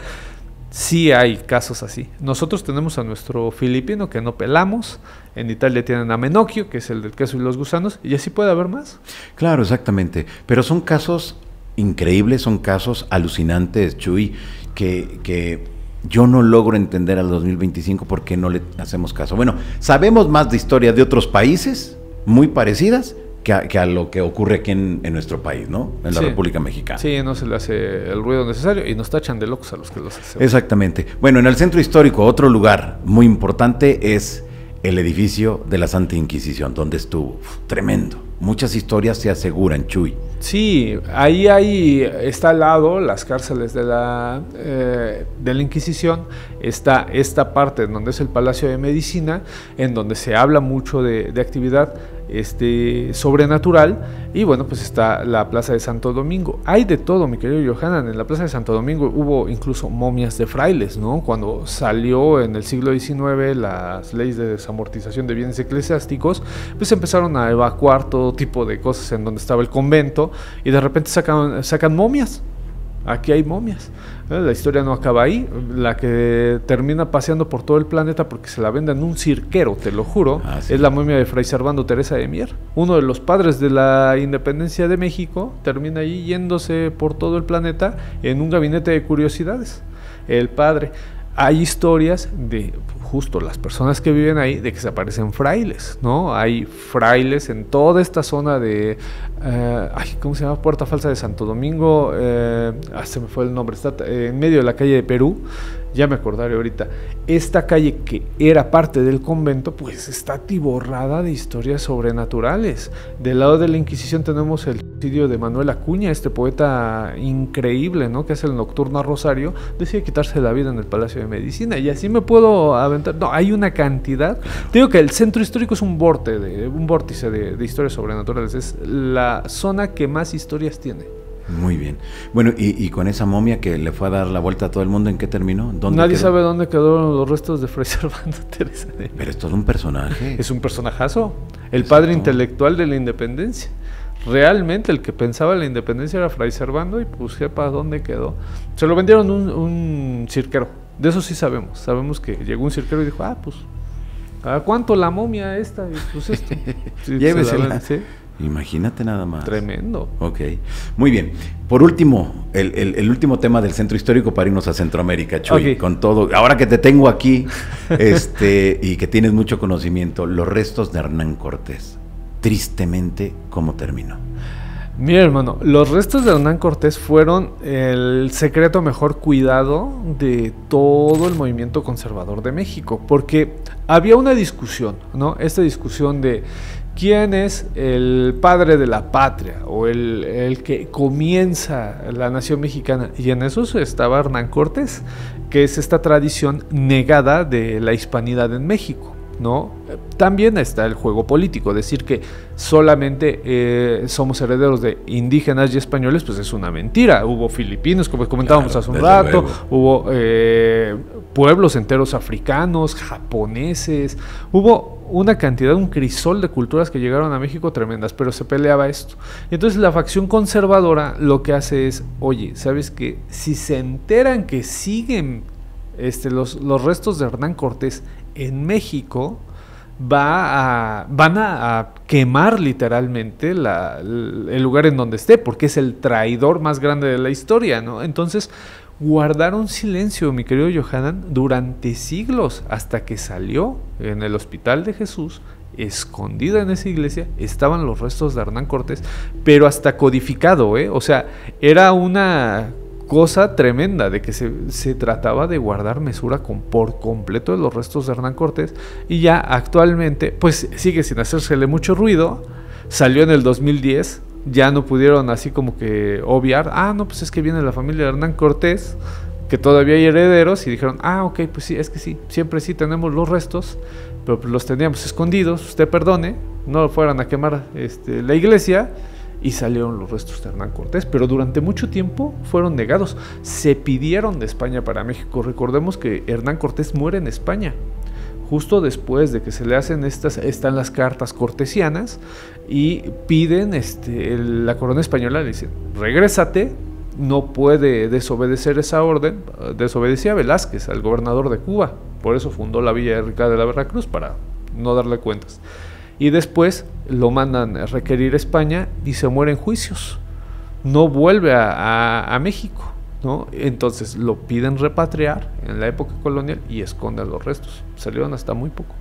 sí hay casos así. Nosotros tenemos a nuestro filipino que no pelamos. En Italia tienen a Menocchio, que es el del queso y los gusanos, y así puede haber más. Claro, exactamente. Pero son casos increíbles, son casos alucinantes, Chuy, que yo no logro entender al 2025 por qué no le hacemos caso. Bueno, sabemos más de historia de otros países muy parecidas que a lo que ocurre aquí en nuestro país, ¿no? En la República Mexicana. Sí, no se le hace el ruido necesario y nos tachan de locos a los que los hacemos. Exactamente. Bueno, en el centro histórico, otro lugar muy importante es el edificio de la Santa Inquisición, donde estuvo. Tremendo. Muchas historias se aseguran, Chuy. Sí, ahí está al lado las cárceles de la Inquisición. Está esta parte donde es el Palacio de Medicina, en donde se habla mucho de actividad sobrenatural. Y bueno, pues está la Plaza de Santo Domingo. Hay de todo, mi querido Johanan. En la Plaza de Santo Domingo hubo incluso momias de frailes, ¿no? Cuando salió en el siglo XIX las leyes de desamortización de bienes eclesiásticos, pues empezaron a evacuar todo tipo de cosas en donde estaba el convento, y de repente sacan momias. Aquí hay momias. La historia no acaba ahí. La que termina paseando por todo el planeta porque se la venden en un cirquero, te lo juro, es la momia de Fray Servando Teresa de Mier, uno de los padres de la independencia de México. Termina ahí yéndose por todo el planeta en un gabinete de curiosidades. El padre. Hay historias de justo las personas que viven ahí, de que se aparecen frailes, ¿no? Hay frailes en toda esta zona de, ¿cómo se llama? Puerta Falsa de Santo Domingo, se me fue el nombre, está en medio de la calle de Perú, ya me acordaré ahorita. Esta calle que era parte del convento, pues está atiborrada de historias sobrenaturales. Del lado de la Inquisición tenemos el suicidio de Manuel Acuña, este poeta increíble, ¿no? Que es el Nocturno a Rosario, decide quitarse la vida en el Palacio de Medicina, y así me puedo aventar. No, hay una cantidad. Te digo que el centro histórico es un vórtice de historias sobrenaturales. Es la zona que más historias tiene. Muy bien. Bueno, y con esa momia que le fue a dar la vuelta a todo el mundo, ¿en qué terminó? Nadie sabe dónde quedaron los restos de Fray Servando Teresa de Mier. Pero es todo un personaje. Es un personajazo. El padre intelectual de la independencia. Realmente el que pensaba en la independencia era Fray Servando, y pues sepa dónde quedó. Se lo vendieron un cirquero. De eso sí sabemos. Sabemos que llegó un cirquero y dijo, pues, ¿a cuánto la momia esta? Y pues esto. Sí, llévesela. ¿sí? Imagínate nada más. Tremendo. Ok, muy bien. Por último, el último tema del centro histórico para irnos a Centroamérica, Chuy, Okay. con todo, ahora que te tengo aquí, y que tienes mucho conocimiento, los restos de Hernán Cortés, tristemente, ¿cómo terminó? Mira, hermano, los restos de Hernán Cortés fueron el secreto mejor cuidado de todo el movimiento conservador de México, porque había una discusión, ¿no? Esta discusión de quién es el padre de la patria o el que comienza la nación mexicana, y en eso estaba Hernán Cortés, que es esta tradición negada de la hispanidad en México, ¿no? También está el juego político, decir que solamente somos herederos de indígenas y españoles, pues es una mentira. Hubo filipinos, como comentábamos hace un rato, luego. hubo pueblos enteros africanos, japoneses, hubo una cantidad, un crisol de culturas que llegaron a México tremendas, pero se peleaba esto. Y entonces la facción conservadora lo que hace es, oye, ¿sabes qué? Si se enteran que siguen los restos de Hernán Cortés en México, van a quemar literalmente el lugar en donde esté, porque es el traidor más grande de la historia, ¿no? Entonces guardaron silencio, mi querido Johanan, durante siglos, hasta que salió en el Hospital de Jesús, escondida en esa iglesia, estaban los restos de Hernán Cortés, pero hasta codificado, o sea, era una cosa tremenda de que se trataba de guardar mesura por completo de los restos de Hernán Cortés, y ya actualmente pues sigue sin hacérsele mucho ruido. Salió en el 2010, ya no pudieron así como que obviar, no, pues es que viene la familia de Hernán Cortés, que todavía hay herederos, y dijeron, ok, pues sí, es que sí, siempre sí tenemos los restos, pero pues los teníamos escondidos, usted perdone, no lo fueran a quemar la iglesia. Y salieron los restos de Hernán Cortés, pero durante mucho tiempo fueron negados. Se pidieron de España para México. Recordemos que Hernán Cortés muere en España. Justo después de que se le hacen están las cartas cortesianas, y piden la corona española, le dicen, regrésate, no puede desobedecer esa orden. Desobedecía a Velázquez, al gobernador de Cuba. Por eso fundó la Villa Rica de la Veracruz, para no darle cuentas. Y después lo mandan a requerir a España y se muere en juicios. No vuelve a México, ¿no? Entonces lo piden repatriar en la época colonial y esconden los restos. Salieron hasta muy poco.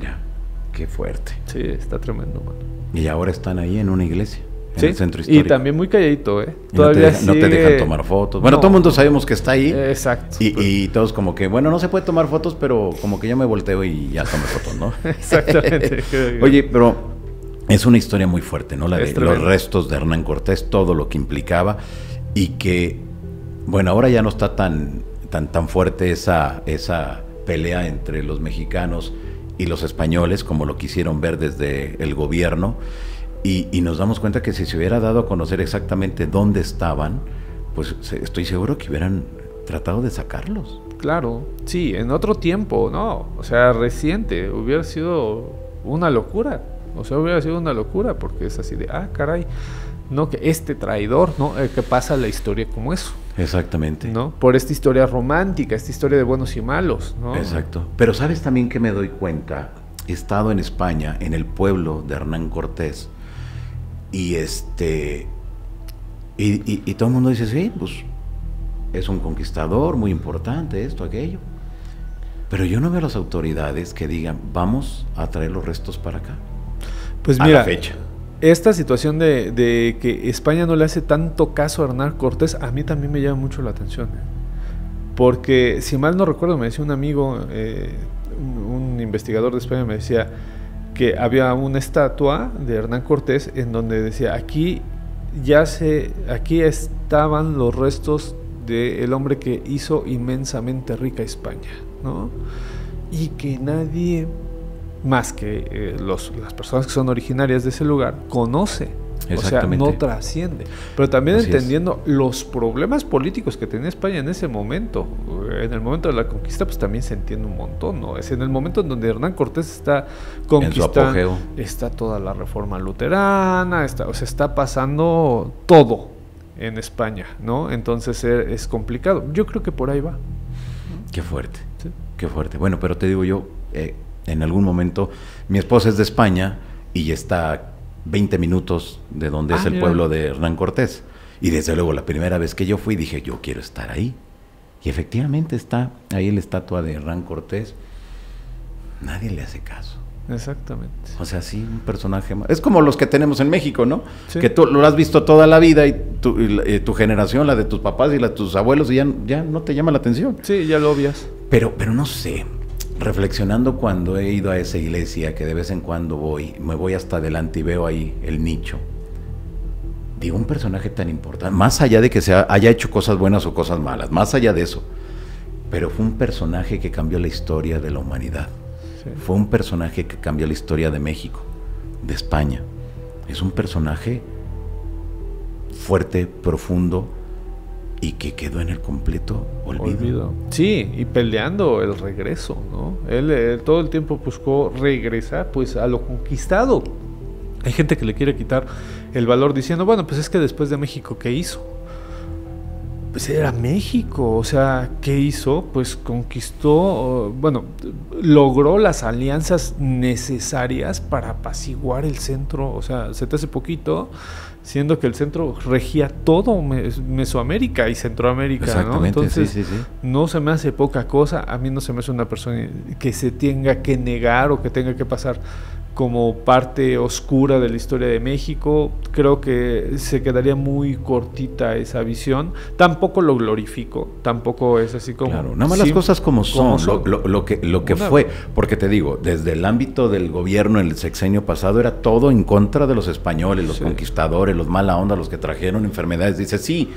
Ya, qué fuerte. Sí, está tremendo, mano. Y ahora están ahí en una iglesia, en el centro Y histórico. también muy calladito, Todavía no te dejan tomar fotos. Bueno, todo el mundo sabemos que está ahí. Exacto. Y todos como que, bueno, no se puede tomar fotos, pero como que yo me volteo y ya tomo fotos, ¿no? Exactamente. Oye, pero es una historia muy fuerte, ¿no? La de tremendo. los restos de Hernán Cortés, todo lo que implicaba, y que, bueno, ahora ya no está tan fuerte esa pelea entre los mexicanos y los españoles, como lo quisieron ver desde el gobierno, y nos damos cuenta que si se hubiera dado a conocer exactamente dónde estaban, pues estoy seguro que hubieran tratado de sacarlos. Claro, sí, en otro tiempo, ¿no? O sea, reciente, hubiera sido una locura. O sea, hubiera sido una locura, porque es así de, caray, no, que traidor, ¿no? Que pasa la historia como eso. Exactamente. ¿No? Por esta historia romántica, esta historia de buenos y malos, ¿no? Exacto. Pero ¿sabes también que me doy cuenta? He estado en España, en el pueblo de Hernán Cortés, y y todo el mundo dice, sí, pues es un conquistador muy importante, esto, aquello. Pero yo no veo a las autoridades que digan, vamos a traer los restos para acá. Pues a mira, la fecha. Esta situación de que España no le hace tanto caso a Hernán Cortés, a mí también me llama mucho la atención. Porque, si mal no recuerdo, me decía un amigo, un investigador de España, me decía que había una estatua de Hernán Cortés en donde decía, aquí estaban los restos del hombre que hizo inmensamente rica España, ¿no? Y que nadie más que las personas que son originarias de ese lugar conoce, o sea, no trasciende. Pero también así entendiendo los problemas políticos que tenía España en ese momento, en el momento de la conquista, pues también se entiende un montón, ¿no? Es en el momento en donde Hernán Cortés está conquistando, está toda la reforma luterana, está pasando todo en España, ¿no? Entonces es complicado. Yo creo que por ahí va. Qué fuerte, sí. Qué fuerte. Bueno, pero te digo yo, en algún momento, mi esposa es de España y está 20 minutos de donde es el pueblo de Hernán Cortés. Y desde luego la primera vez que yo fui dije, yo quiero estar ahí. Y efectivamente está ahí la estatua de Hernán Cortés. Nadie le hace caso. Exactamente. O sea, sí, un personaje más. Es como los que tenemos en México, ¿no? Sí. Que tú lo has visto toda la vida y tu generación, la de tus papás y la de tus abuelos, y ya no te llama la atención. Sí, ya lo obvias. Pero no sé, reflexionando cuando he ido a esa iglesia, que de vez en cuando me voy hasta adelante y veo ahí el nicho. Digo, un personaje tan importante, más allá de que haya hecho cosas buenas o cosas malas, más allá de eso, pero fue un personaje que cambió la historia de la humanidad. Sí. Fue un personaje que cambió la historia de México, de España. Es un personaje fuerte, profundo y que quedó en el completo olvido. Sí, y peleando el regreso, ¿no? Él todo el tiempo buscó regresar pues a lo conquistado. Hay gente que le quiere quitar el valor diciendo, bueno, pues es que después de México, ¿qué hizo? Pues era México, o sea, ¿qué hizo? Pues conquistó, bueno, logró las alianzas necesarias para apaciguar el centro, o sea, se te hace poquito, siendo que el centro regía todo Mesoamérica y Centroamérica, ¿no? Entonces, sí. No se me hace poca cosa, a mí no se me hace una persona que se tenga que negar o que tenga que pasar como parte oscura de la historia de México. Creo que se quedaría muy cortita esa visión. Tampoco lo glorifico, tampoco es así como... Claro, nada más las cosas como son. Lo que fue, porque te digo, desde el ámbito del gobierno en el sexenio pasado era todo en contra de los españoles, los conquistadores, los mala onda, los que trajeron enfermedades. Dice, sí,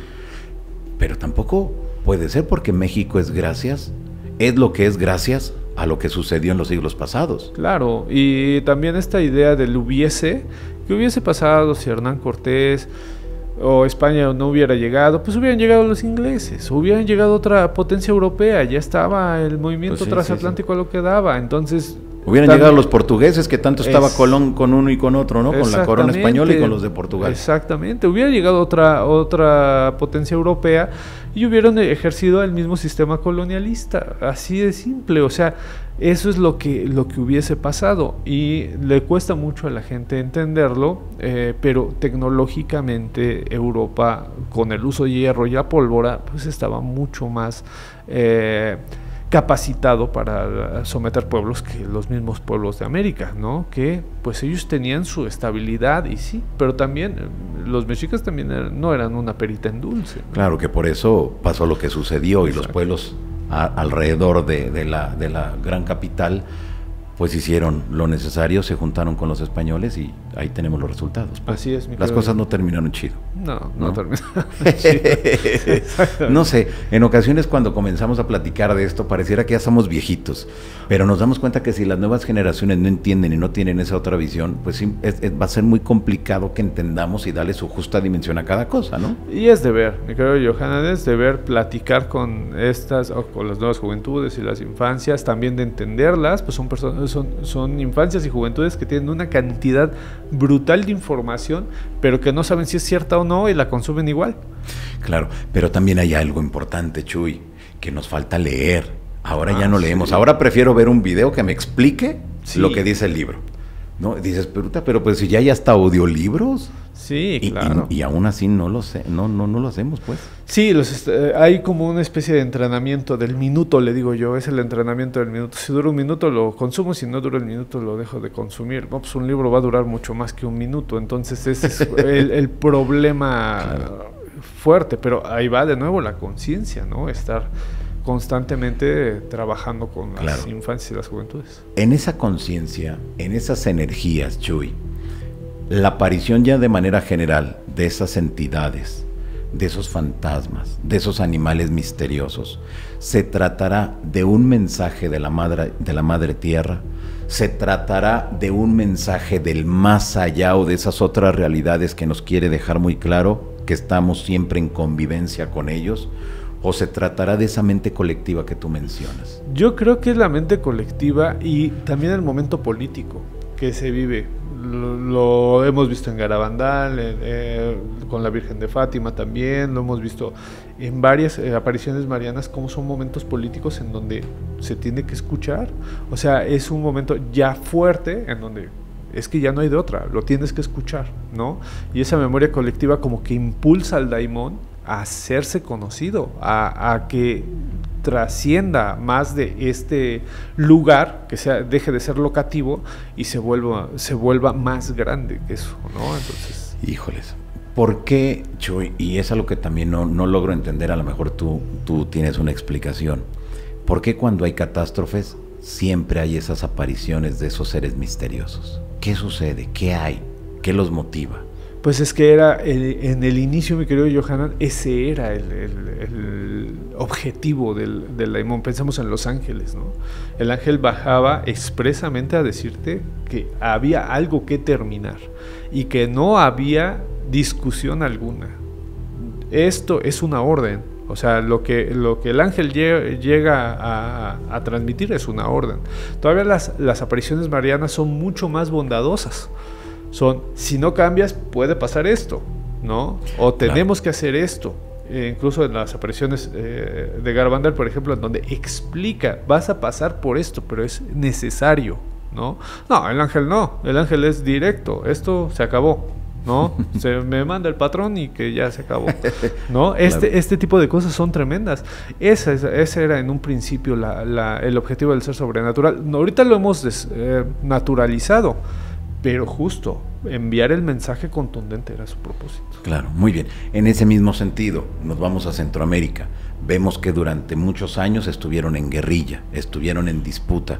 pero tampoco puede ser, porque México es lo que es gracias a lo que sucedió en los siglos pasados. Claro, y también esta idea del ¿qué hubiese pasado si Hernán Cortés o España no hubiera llegado? Pues hubieran llegado los ingleses, hubieran llegado otra potencia europea, ya estaba el movimiento transatlántico a lo que daba, entonces... Hubieran llegado los portugueses, que tanto estaba Colón con uno y con otro, ¿no? Con la corona española y con los de Portugal. Exactamente, hubiera llegado otra potencia europea y hubieran ejercido el mismo sistema colonialista, así de simple. O sea, eso es lo que hubiese pasado, y le cuesta mucho a la gente entenderlo, pero tecnológicamente Europa, con el uso de hierro y la pólvora, pues estaba mucho más... capacitado para someter pueblos que los mismos pueblos de América, ¿no? Que pues ellos tenían su estabilidad, y sí, pero también los mexicas también no eran una perita en dulce, ¿no? Claro, que por eso pasó lo que sucedió. Exacto. Y los pueblos alrededor de la gran capital pues hicieron lo necesario, se juntaron con los españoles y ahí tenemos los resultados. Pues, así es, las cosas no terminaron chido. No terminaron chido. No sé, en ocasiones cuando comenzamos a platicar de esto pareciera que ya somos viejitos, pero nos damos cuenta que si las nuevas generaciones no entienden y no tienen esa otra visión, pues sí, va a ser muy complicado que entendamos y darle su justa dimensión a cada cosa, ¿no? Y es deber, mi querido Johanan, es deber platicar con con las nuevas juventudes y las infancias, también de entenderlas, pues son personas, son infancias y juventudes que tienen una cantidad brutal de información, pero que no saben si es cierta o no y la consumen igual. Claro, pero también hay algo importante, Chuy, que nos falta leer. Ahora ya no leemos. Ahora prefiero ver un video que me explique lo que dice el libro, ¿no? Dices, pero pues si ya hay hasta audiolibros. Sí, claro. Y aún así no lo hacemos, pues. Sí, hay como una especie de entrenamiento del minuto, le digo yo, es el entrenamiento del minuto. Si dura un minuto lo consumo, si no dura el minuto lo dejo de consumir. No, pues un libro va a durar mucho más que un minuto, entonces ese es el problema fuerte, pero ahí va de nuevo la conciencia, ¿no? Estar constantemente trabajando con las infancias y las juventudes. En esa conciencia, en esas energías, Chuy, la aparición ya de manera general de esas entidades, de esos fantasmas, de esos animales misteriosos, se tratará de un mensaje de la madre tierra, se tratará de un mensaje del más allá o de esas otras realidades que nos quiere dejar muy claro que estamos siempre en convivencia con ellos, o se tratará de esa mente colectiva que tú mencionas. Yo creo que es la mente colectiva y también el momento político que se vive. Lo hemos visto en Garabandal, con la Virgen de Fátima también, lo hemos visto en varias apariciones marianas, como son momentos políticos en donde se tiene que escuchar. O sea, es un momento ya fuerte en donde es que ya no hay de otra, lo tienes que escuchar, ¿no? Y esa memoria colectiva como que impulsa al daimón a hacerse conocido, a que trascienda más de este lugar, que deje de ser locativo y se vuelva más grande que eso, ¿no? Entonces, híjoles, ¿por qué, Chuy? Y es algo que también no logro entender, a lo mejor tú tienes una explicación. ¿Por qué cuando hay catástrofes siempre hay esas apariciones de esos seres misteriosos? ¿Qué sucede? ¿Qué hay? ¿Qué los motiva? Pues es que en el inicio, mi querido Johanan, ese era el objetivo del daimón. Pensamos en los ángeles, ¿no? El ángel bajaba expresamente a decirte que había algo que terminar y que no había discusión alguna. Esto es una orden. O sea, lo que el ángel llega a transmitir es una orden. Todavía las apariciones marianas son mucho más bondadosas. Si no cambias, puede pasar esto, ¿no? O tenemos que hacer esto. Incluso en las apariciones de Garabandal, por ejemplo, en donde explica, vas a pasar por esto, pero es necesario, ¿no? No, el ángel es directo, esto se acabó, ¿no? Se me manda el patrón y que ya se acabó, ¿no? Este tipo de cosas son tremendas. Ese era en un principio el objetivo del ser sobrenatural. Ahorita lo hemos naturalizado, pero justo enviar el mensaje contundente era su propósito. Claro, muy bien. En ese mismo sentido, nos vamos a Centroamérica. Vemos que durante muchos años estuvieron en guerrilla, estuvieron en disputa,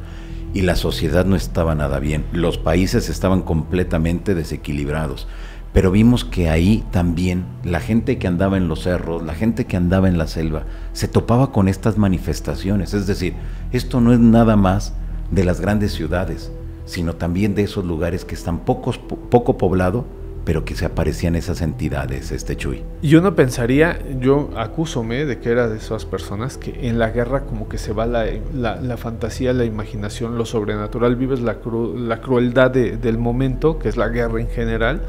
y la sociedad no estaba nada bien. Los países estaban completamente desequilibrados. Pero vimos que ahí también la gente que andaba en los cerros, la gente que andaba en la selva, se topaba con estas manifestaciones. Es decir, esto no es nada más de las grandes ciudades, sino también de esos lugares que están poco poblado, pero que se aparecían esas entidades, Chuy. Yo acúsome de que era de esas personas que en la guerra como que se va la fantasía, la imaginación, lo sobrenatural, vives la crueldad del momento, que es la guerra en general,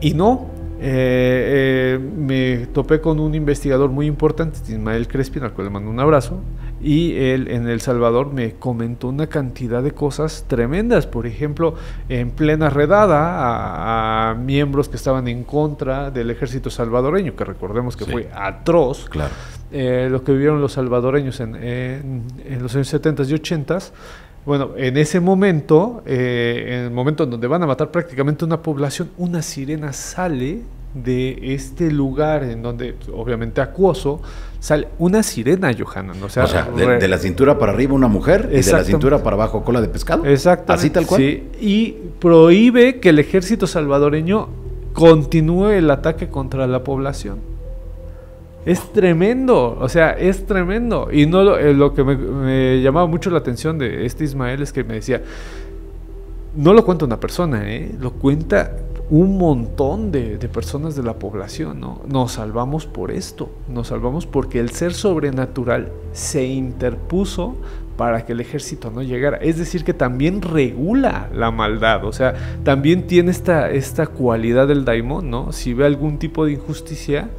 y no. Me topé con un investigador muy importante, Ismael Crespin, al cual le mando un abrazo, y él en El Salvador me comentó una cantidad de cosas tremendas. Por ejemplo, en plena redada a miembros que estaban en contra del ejército salvadoreño, que recordemos que fue atroz, claro. Lo que vivieron los salvadoreños en los años 70 y 80. Bueno, en ese momento, en el momento en donde van a matar prácticamente una población, una sirena sale de este lugar en donde, obviamente acuoso, sale una sirena, Johanan. O sea de la cintura para arriba una mujer y de la cintura para abajo cola de pescado. Exactamente. Así tal cual. Sí, y prohíbe que el ejército salvadoreño continúe el ataque contra la población. Es tremendo, o sea, es tremendo. Y no lo que me llamaba mucho la atención de Ismael es que me decía, no lo cuenta una persona, lo cuenta un montón de personas de la población, ¿no? Nos salvamos por esto, nos salvamos porque el ser sobrenatural se interpuso para que el ejército no llegara. Es decir, que también regula la maldad, o sea, también tiene esta cualidad del daimón, ¿no? Si ve algún tipo de injusticia,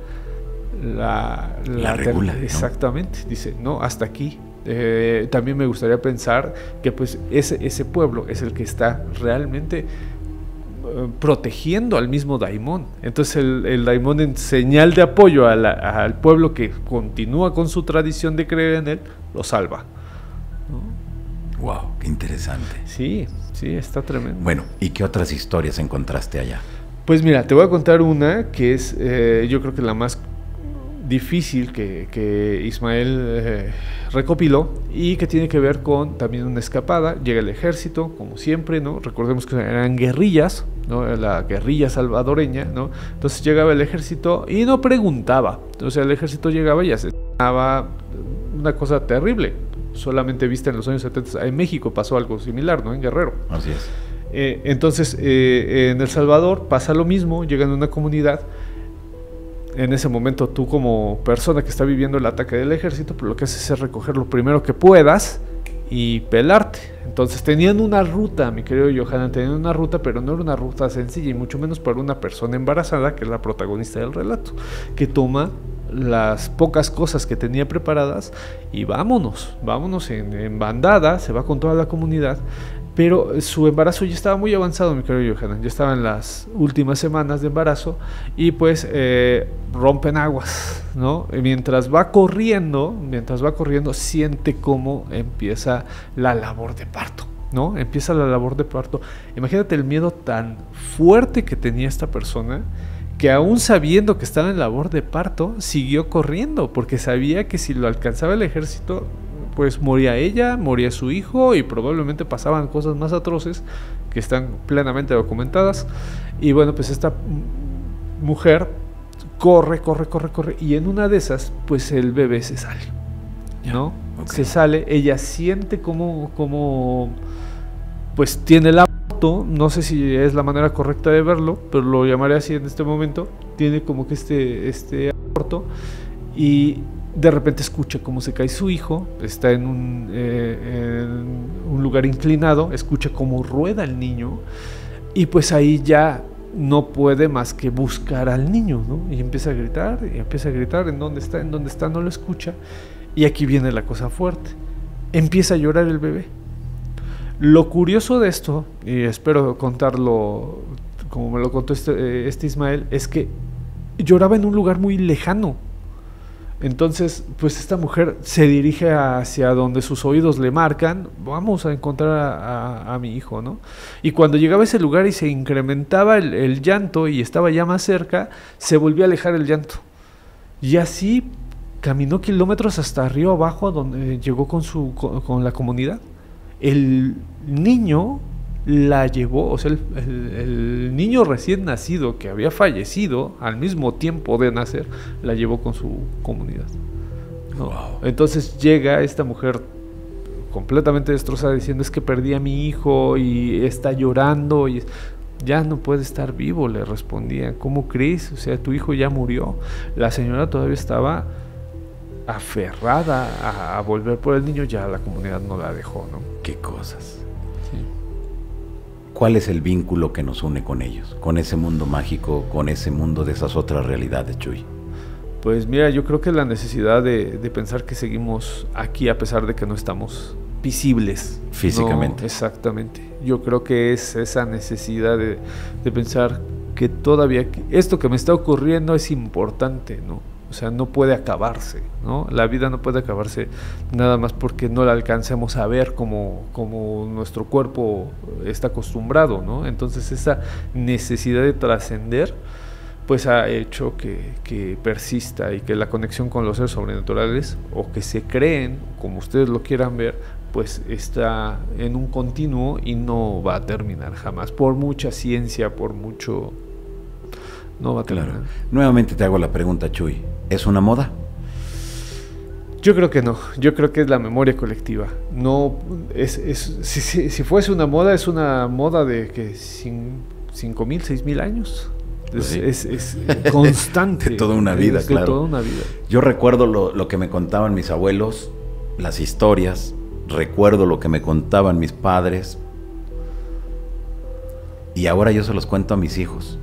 la regula, ¿no? Exactamente, dice, no, hasta aquí. También me gustaría pensar que pues ese pueblo es el que está realmente protegiendo al mismo daimón. Entonces el daimón, en señal de apoyo al pueblo que continúa con su tradición de creer en él, lo salva, ¿no? Wow, qué interesante. Sí, está tremendo. Bueno, ¿y qué otras historias encontraste allá? Pues mira, te voy a contar una que es, yo creo que la más difícil que Ismael recopiló, y que tiene que ver con también una escapada. Llega el ejército, como siempre, ¿no? Recordemos que eran guerrillas, ¿no? La guerrilla salvadoreña, ¿no? Entonces llegaba el ejército y no preguntaba. O sea, el ejército llegaba y asesinaba, una cosa terrible, solamente vista en los años 70. En México pasó algo similar, ¿no? En Guerrero. Así es. Entonces, en El Salvador pasa lo mismo, llegan a una comunidad. En ese momento tú, como persona que está viviendo el ataque del ejército, pues lo que haces es recoger lo primero que puedas y pelarte. Entonces tenían una ruta, mi querido Johanan, tenían una ruta, pero no era una ruta sencilla, y mucho menos para una persona embarazada, que es la protagonista del relato, que toma las pocas cosas que tenía preparadas y vámonos en bandada, se va con toda la comunidad Pero su embarazo ya estaba muy avanzado, mi querido Johanan, ya estaba en las últimas semanas de embarazo y pues rompen aguas, ¿no? Y mientras va corriendo, siente cómo empieza la labor de parto, ¿no? Empieza la labor de parto. Imagínate el miedo tan fuerte que tenía esta persona, que aún sabiendo que estaba en labor de parto, siguió corriendo, porque sabía que si lo alcanzaba el ejército, pues moría ella, moría su hijo y probablemente pasaban cosas más atroces que están plenamente documentadas. Y bueno, pues esta mujer corre y en una de esas, pues el bebé se sale, ¿no? Okay. Se sale, ella siente como pues tiene el aborto, no sé si es la manera correcta de verlo, pero lo llamaré así en este momento, tiene como que este aborto y de repente escucha cómo se cae su hijo, está en un lugar inclinado, escucha cómo rueda el niño y pues ahí ya no puede más que buscar al niño, ¿no? Y empieza a gritar, ¿en dónde está? No lo escucha. Y aquí viene la cosa fuerte, empieza a llorar el bebé. Lo curioso de esto, y espero contarlo como me lo contó este Ismael, es que lloraba en un lugar muy lejano. Entonces, pues esta mujer se dirige hacia donde sus oídos le marcan, vamos a encontrar a mi hijo, ¿no? Y cuando llegaba a ese lugar y se incrementaba el llanto y estaba ya más cerca, se volvió a alejar el llanto. Y así caminó kilómetros hasta río abajo, donde llegó con la comunidad. El niño la llevó, o sea, el niño recién nacido que había fallecido al mismo tiempo de nacer, la llevó con su comunidad, ¿no? Wow. Entonces llega esta mujer completamente destrozada diciendo: es que perdí a mi hijo y está llorando y ya no puede estar vivo, le respondía. ¿Cómo crees? O sea, tu hijo ya murió. La señora todavía estaba aferrada a volver por el niño, ya la comunidad no la dejó, ¿no? Qué cosas. ¿Cuál es el vínculo que nos une con ellos? Con ese mundo mágico, con ese mundo de esas otras realidades, Chuy. Pues mira, yo creo que la necesidad de pensar que seguimos aquí a pesar de que no estamos visibles. Físicamente. No, exactamente. Yo creo que es esa necesidad de pensar que todavía esto que me está ocurriendo es importante, ¿no? O sea, no puede acabarse, ¿no? La vida no puede acabarse nada más porque no la alcancemos a ver como nuestro cuerpo está acostumbrado, ¿no? Entonces esa necesidad de trascender pues ha hecho que persista y que la conexión con los seres sobrenaturales, o que se creen, como ustedes lo quieran ver, pues está en un continuo y no va a terminar jamás, por mucha ciencia, por mucho... No va a terminar. Claro. Nuevamente te hago la pregunta, Chuy. ¿Es una moda? Yo creo que no. Yo creo que es la memoria colectiva. No si fuese una moda, es una moda de que 5,000, 6,000 años. Pues Es constante. De toda una vida, claro. De toda una vida. Yo recuerdo lo que me contaban mis abuelos, las historias. Recuerdo lo que me contaban mis padres. Y ahora yo se los cuento a mis hijos.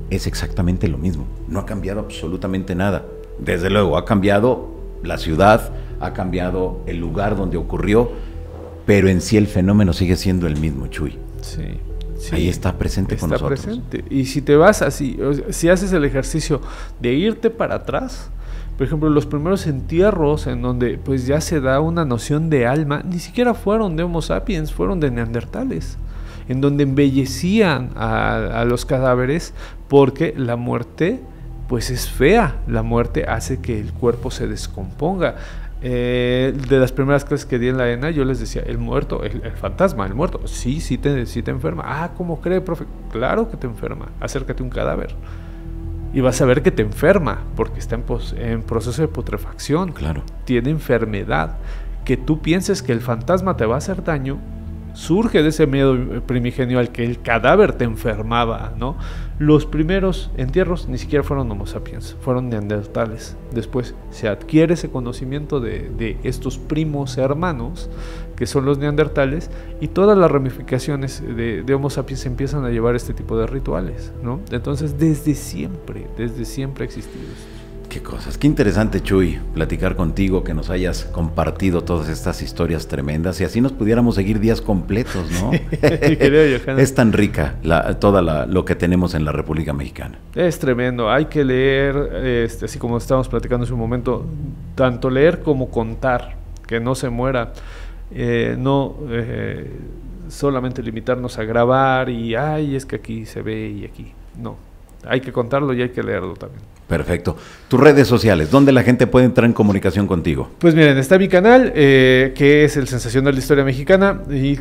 Es exactamente lo mismo, no ha cambiado absolutamente nada. Desde luego, ha cambiado la ciudad, ha cambiado el lugar donde ocurrió, pero en sí el fenómeno sigue siendo el mismo, Chuy. Sí. Ahí está presente con nosotros. Está presente. Y si te vas así, si haces el ejercicio de irte para atrás, por ejemplo, los primeros entierros en donde pues ya se da una noción de alma, ni siquiera fueron de Homo sapiens, fueron de neandertales, en donde embellecían a los cadáveres, porque la muerte pues es fea, la muerte hace que el cuerpo se descomponga. De las primeras clases que di en la ENA, yo les decía: el muerto, el fantasma, el muerto, sí te enferma. Ah, ¿cómo cree, profe? Claro que te enferma, acércate a un cadáver y vas a ver que te enferma, porque está en proceso de putrefacción. Claro. Tiene enfermedad. Que tú pienses que el fantasma te va a hacer daño surge de ese miedo primigenio al que el cadáver te enfermaba, ¿no? Los primeros entierros ni siquiera fueron Homo sapiens, fueron neandertales. Después se adquiere ese conocimiento de estos primos hermanos, que son los neandertales, y todas las ramificaciones de Homo sapiens empiezan a llevar este tipo de rituales, ¿no? Entonces, desde siempre ha existido esto. Qué cosas, qué interesante, Chuy, platicar contigo, que nos hayas compartido todas estas historias tremendas y así nos pudiéramos seguir días completos, ¿no? Es tan rica lo que tenemos en la República Mexicana. Es tremendo, hay que leer, así como estábamos platicando hace un momento, tanto leer como contar, que no se muera, solamente limitarnos a grabar y, ay, es que aquí se ve y aquí, no, hay que contarlo y hay que leerlo también. Perfecto. Tus redes sociales, ¿dónde la gente puede entrar en comunicación contigo? Pues miren, está mi canal, que es el Sensación de la Historia Mexicana, y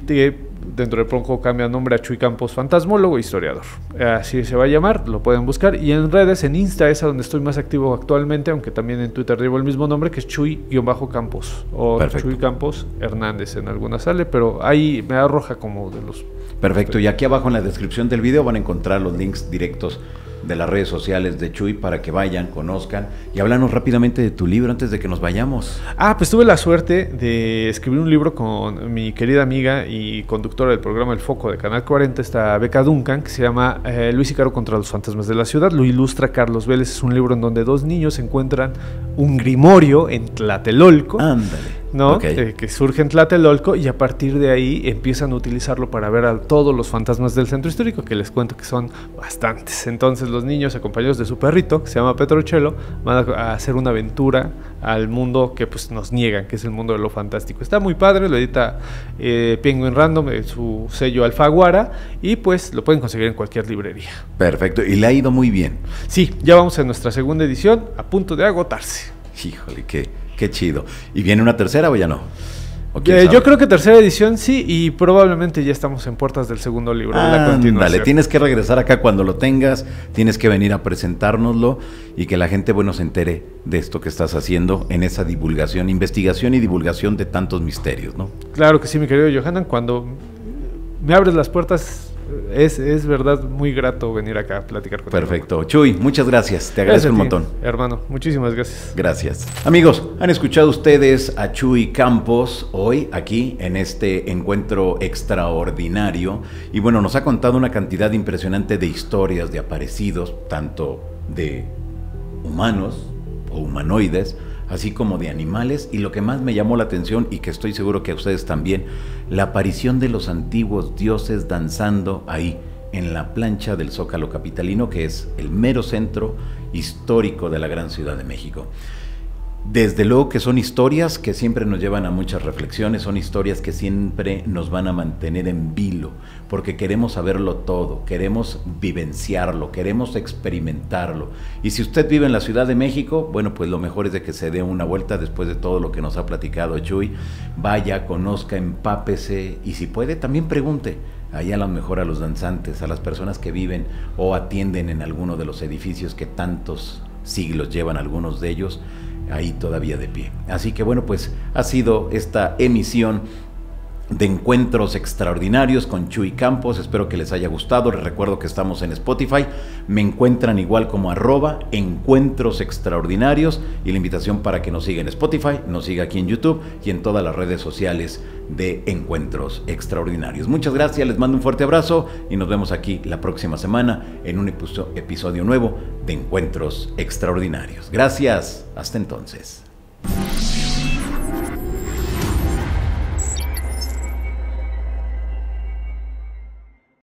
dentro de poco cambia nombre a Chuy Campos Fantasmólogo Historiador. Así se va a llamar, lo pueden buscar. Y en redes, en Insta es a donde estoy más activo actualmente, aunque también en Twitter llevo el mismo nombre, que es Chuy-Campos o Perfecto. Chuy Campos Hernández, en alguna sale, pero ahí me arroja como de los... Perfecto, y aquí abajo en la descripción del video van a encontrar los links directos de las redes sociales de Chuy para que vayan, conozcan y háblanos rápidamente de tu libro antes de que nos vayamos. Pues tuve la suerte de escribir un libro con mi querida amiga y conductora del programa El Foco de Canal 40, esta Beca Duncan, que se llama Luis y Caro contra los fantasmas de la ciudad. Lo ilustra Carlos Vélez. Es un libro en donde dos niños encuentran un grimorio en Tlatelolco. Ándale. ¿No? Okay. Que surge en Tlatelolco y a partir de ahí empiezan a utilizarlo para ver a todos los fantasmas del centro histórico, que les cuento que son bastantes. Entonces los niños, acompañados de su perrito, que se llama Petrochelo, van a hacer una aventura al mundo que pues nos niegan, que es el mundo de lo fantástico. Está muy padre, lo edita Penguin Random, su sello Alfaguara, y pues lo pueden conseguir en cualquier librería. Perfecto, y le ha ido muy bien. Sí, ya vamos en nuestra segunda edición, a punto de agotarse. Híjole, qué chido. ¿Y viene una tercera o ya no? Yo creo que tercera edición sí, y probablemente ya estamos en puertas del segundo libro, de la continuación. Dale, tienes que regresar acá cuando lo tengas, tienes que venir a presentárnoslo y que la gente, bueno, se entere de esto que estás haciendo en esa divulgación, investigación y divulgación de tantos misterios, ¿no? Claro que sí, mi querido Johanan, cuando me abres las puertas, es verdad muy grato venir acá a platicar contigo. Perfecto. Chuy, muchas gracias. Te agradezco un montón. Hermano, muchísimas gracias. Gracias. Amigos, han escuchado ustedes a Chuy Campos hoy aquí en este encuentro extraordinario. Y bueno, nos ha contado una cantidad impresionante de historias de aparecidos, tanto de humanos o humanoides, así como de animales, y lo que más me llamó la atención, y que estoy seguro que a ustedes también, la aparición de los antiguos dioses danzando ahí, en la plancha del Zócalo capitalino, que es el mero centro histórico de la gran Ciudad de México. Desde luego que son historias que siempre nos llevan a muchas reflexiones, son historias que siempre nos van a mantener en vilo, porque queremos saberlo todo, queremos vivenciarlo, queremos experimentarlo. Y si usted vive en la Ciudad de México, bueno, pues lo mejor es de que se dé una vuelta después de todo lo que nos ha platicado Chuy. Vaya, conozca, empápese y si puede también pregunte. Ahí a lo mejor a los danzantes, a las personas que viven o atienden en alguno de los edificios que tantos siglos llevan algunos de ellos, ahí todavía de pie. Así que bueno, pues ha sido esta emisión de Encuentros Extraordinarios con Chuy Campos. Espero que les haya gustado. Les recuerdo que estamos en Spotify. Me encuentran igual como @Encuentros Extraordinarios, y la invitación para que nos siga en Spotify, nos siga aquí en YouTube y en todas las redes sociales de Encuentros Extraordinarios. Muchas gracias, les mando un fuerte abrazo y nos vemos aquí la próxima semana en un episodio nuevo de Encuentros Extraordinarios. Gracias, hasta entonces.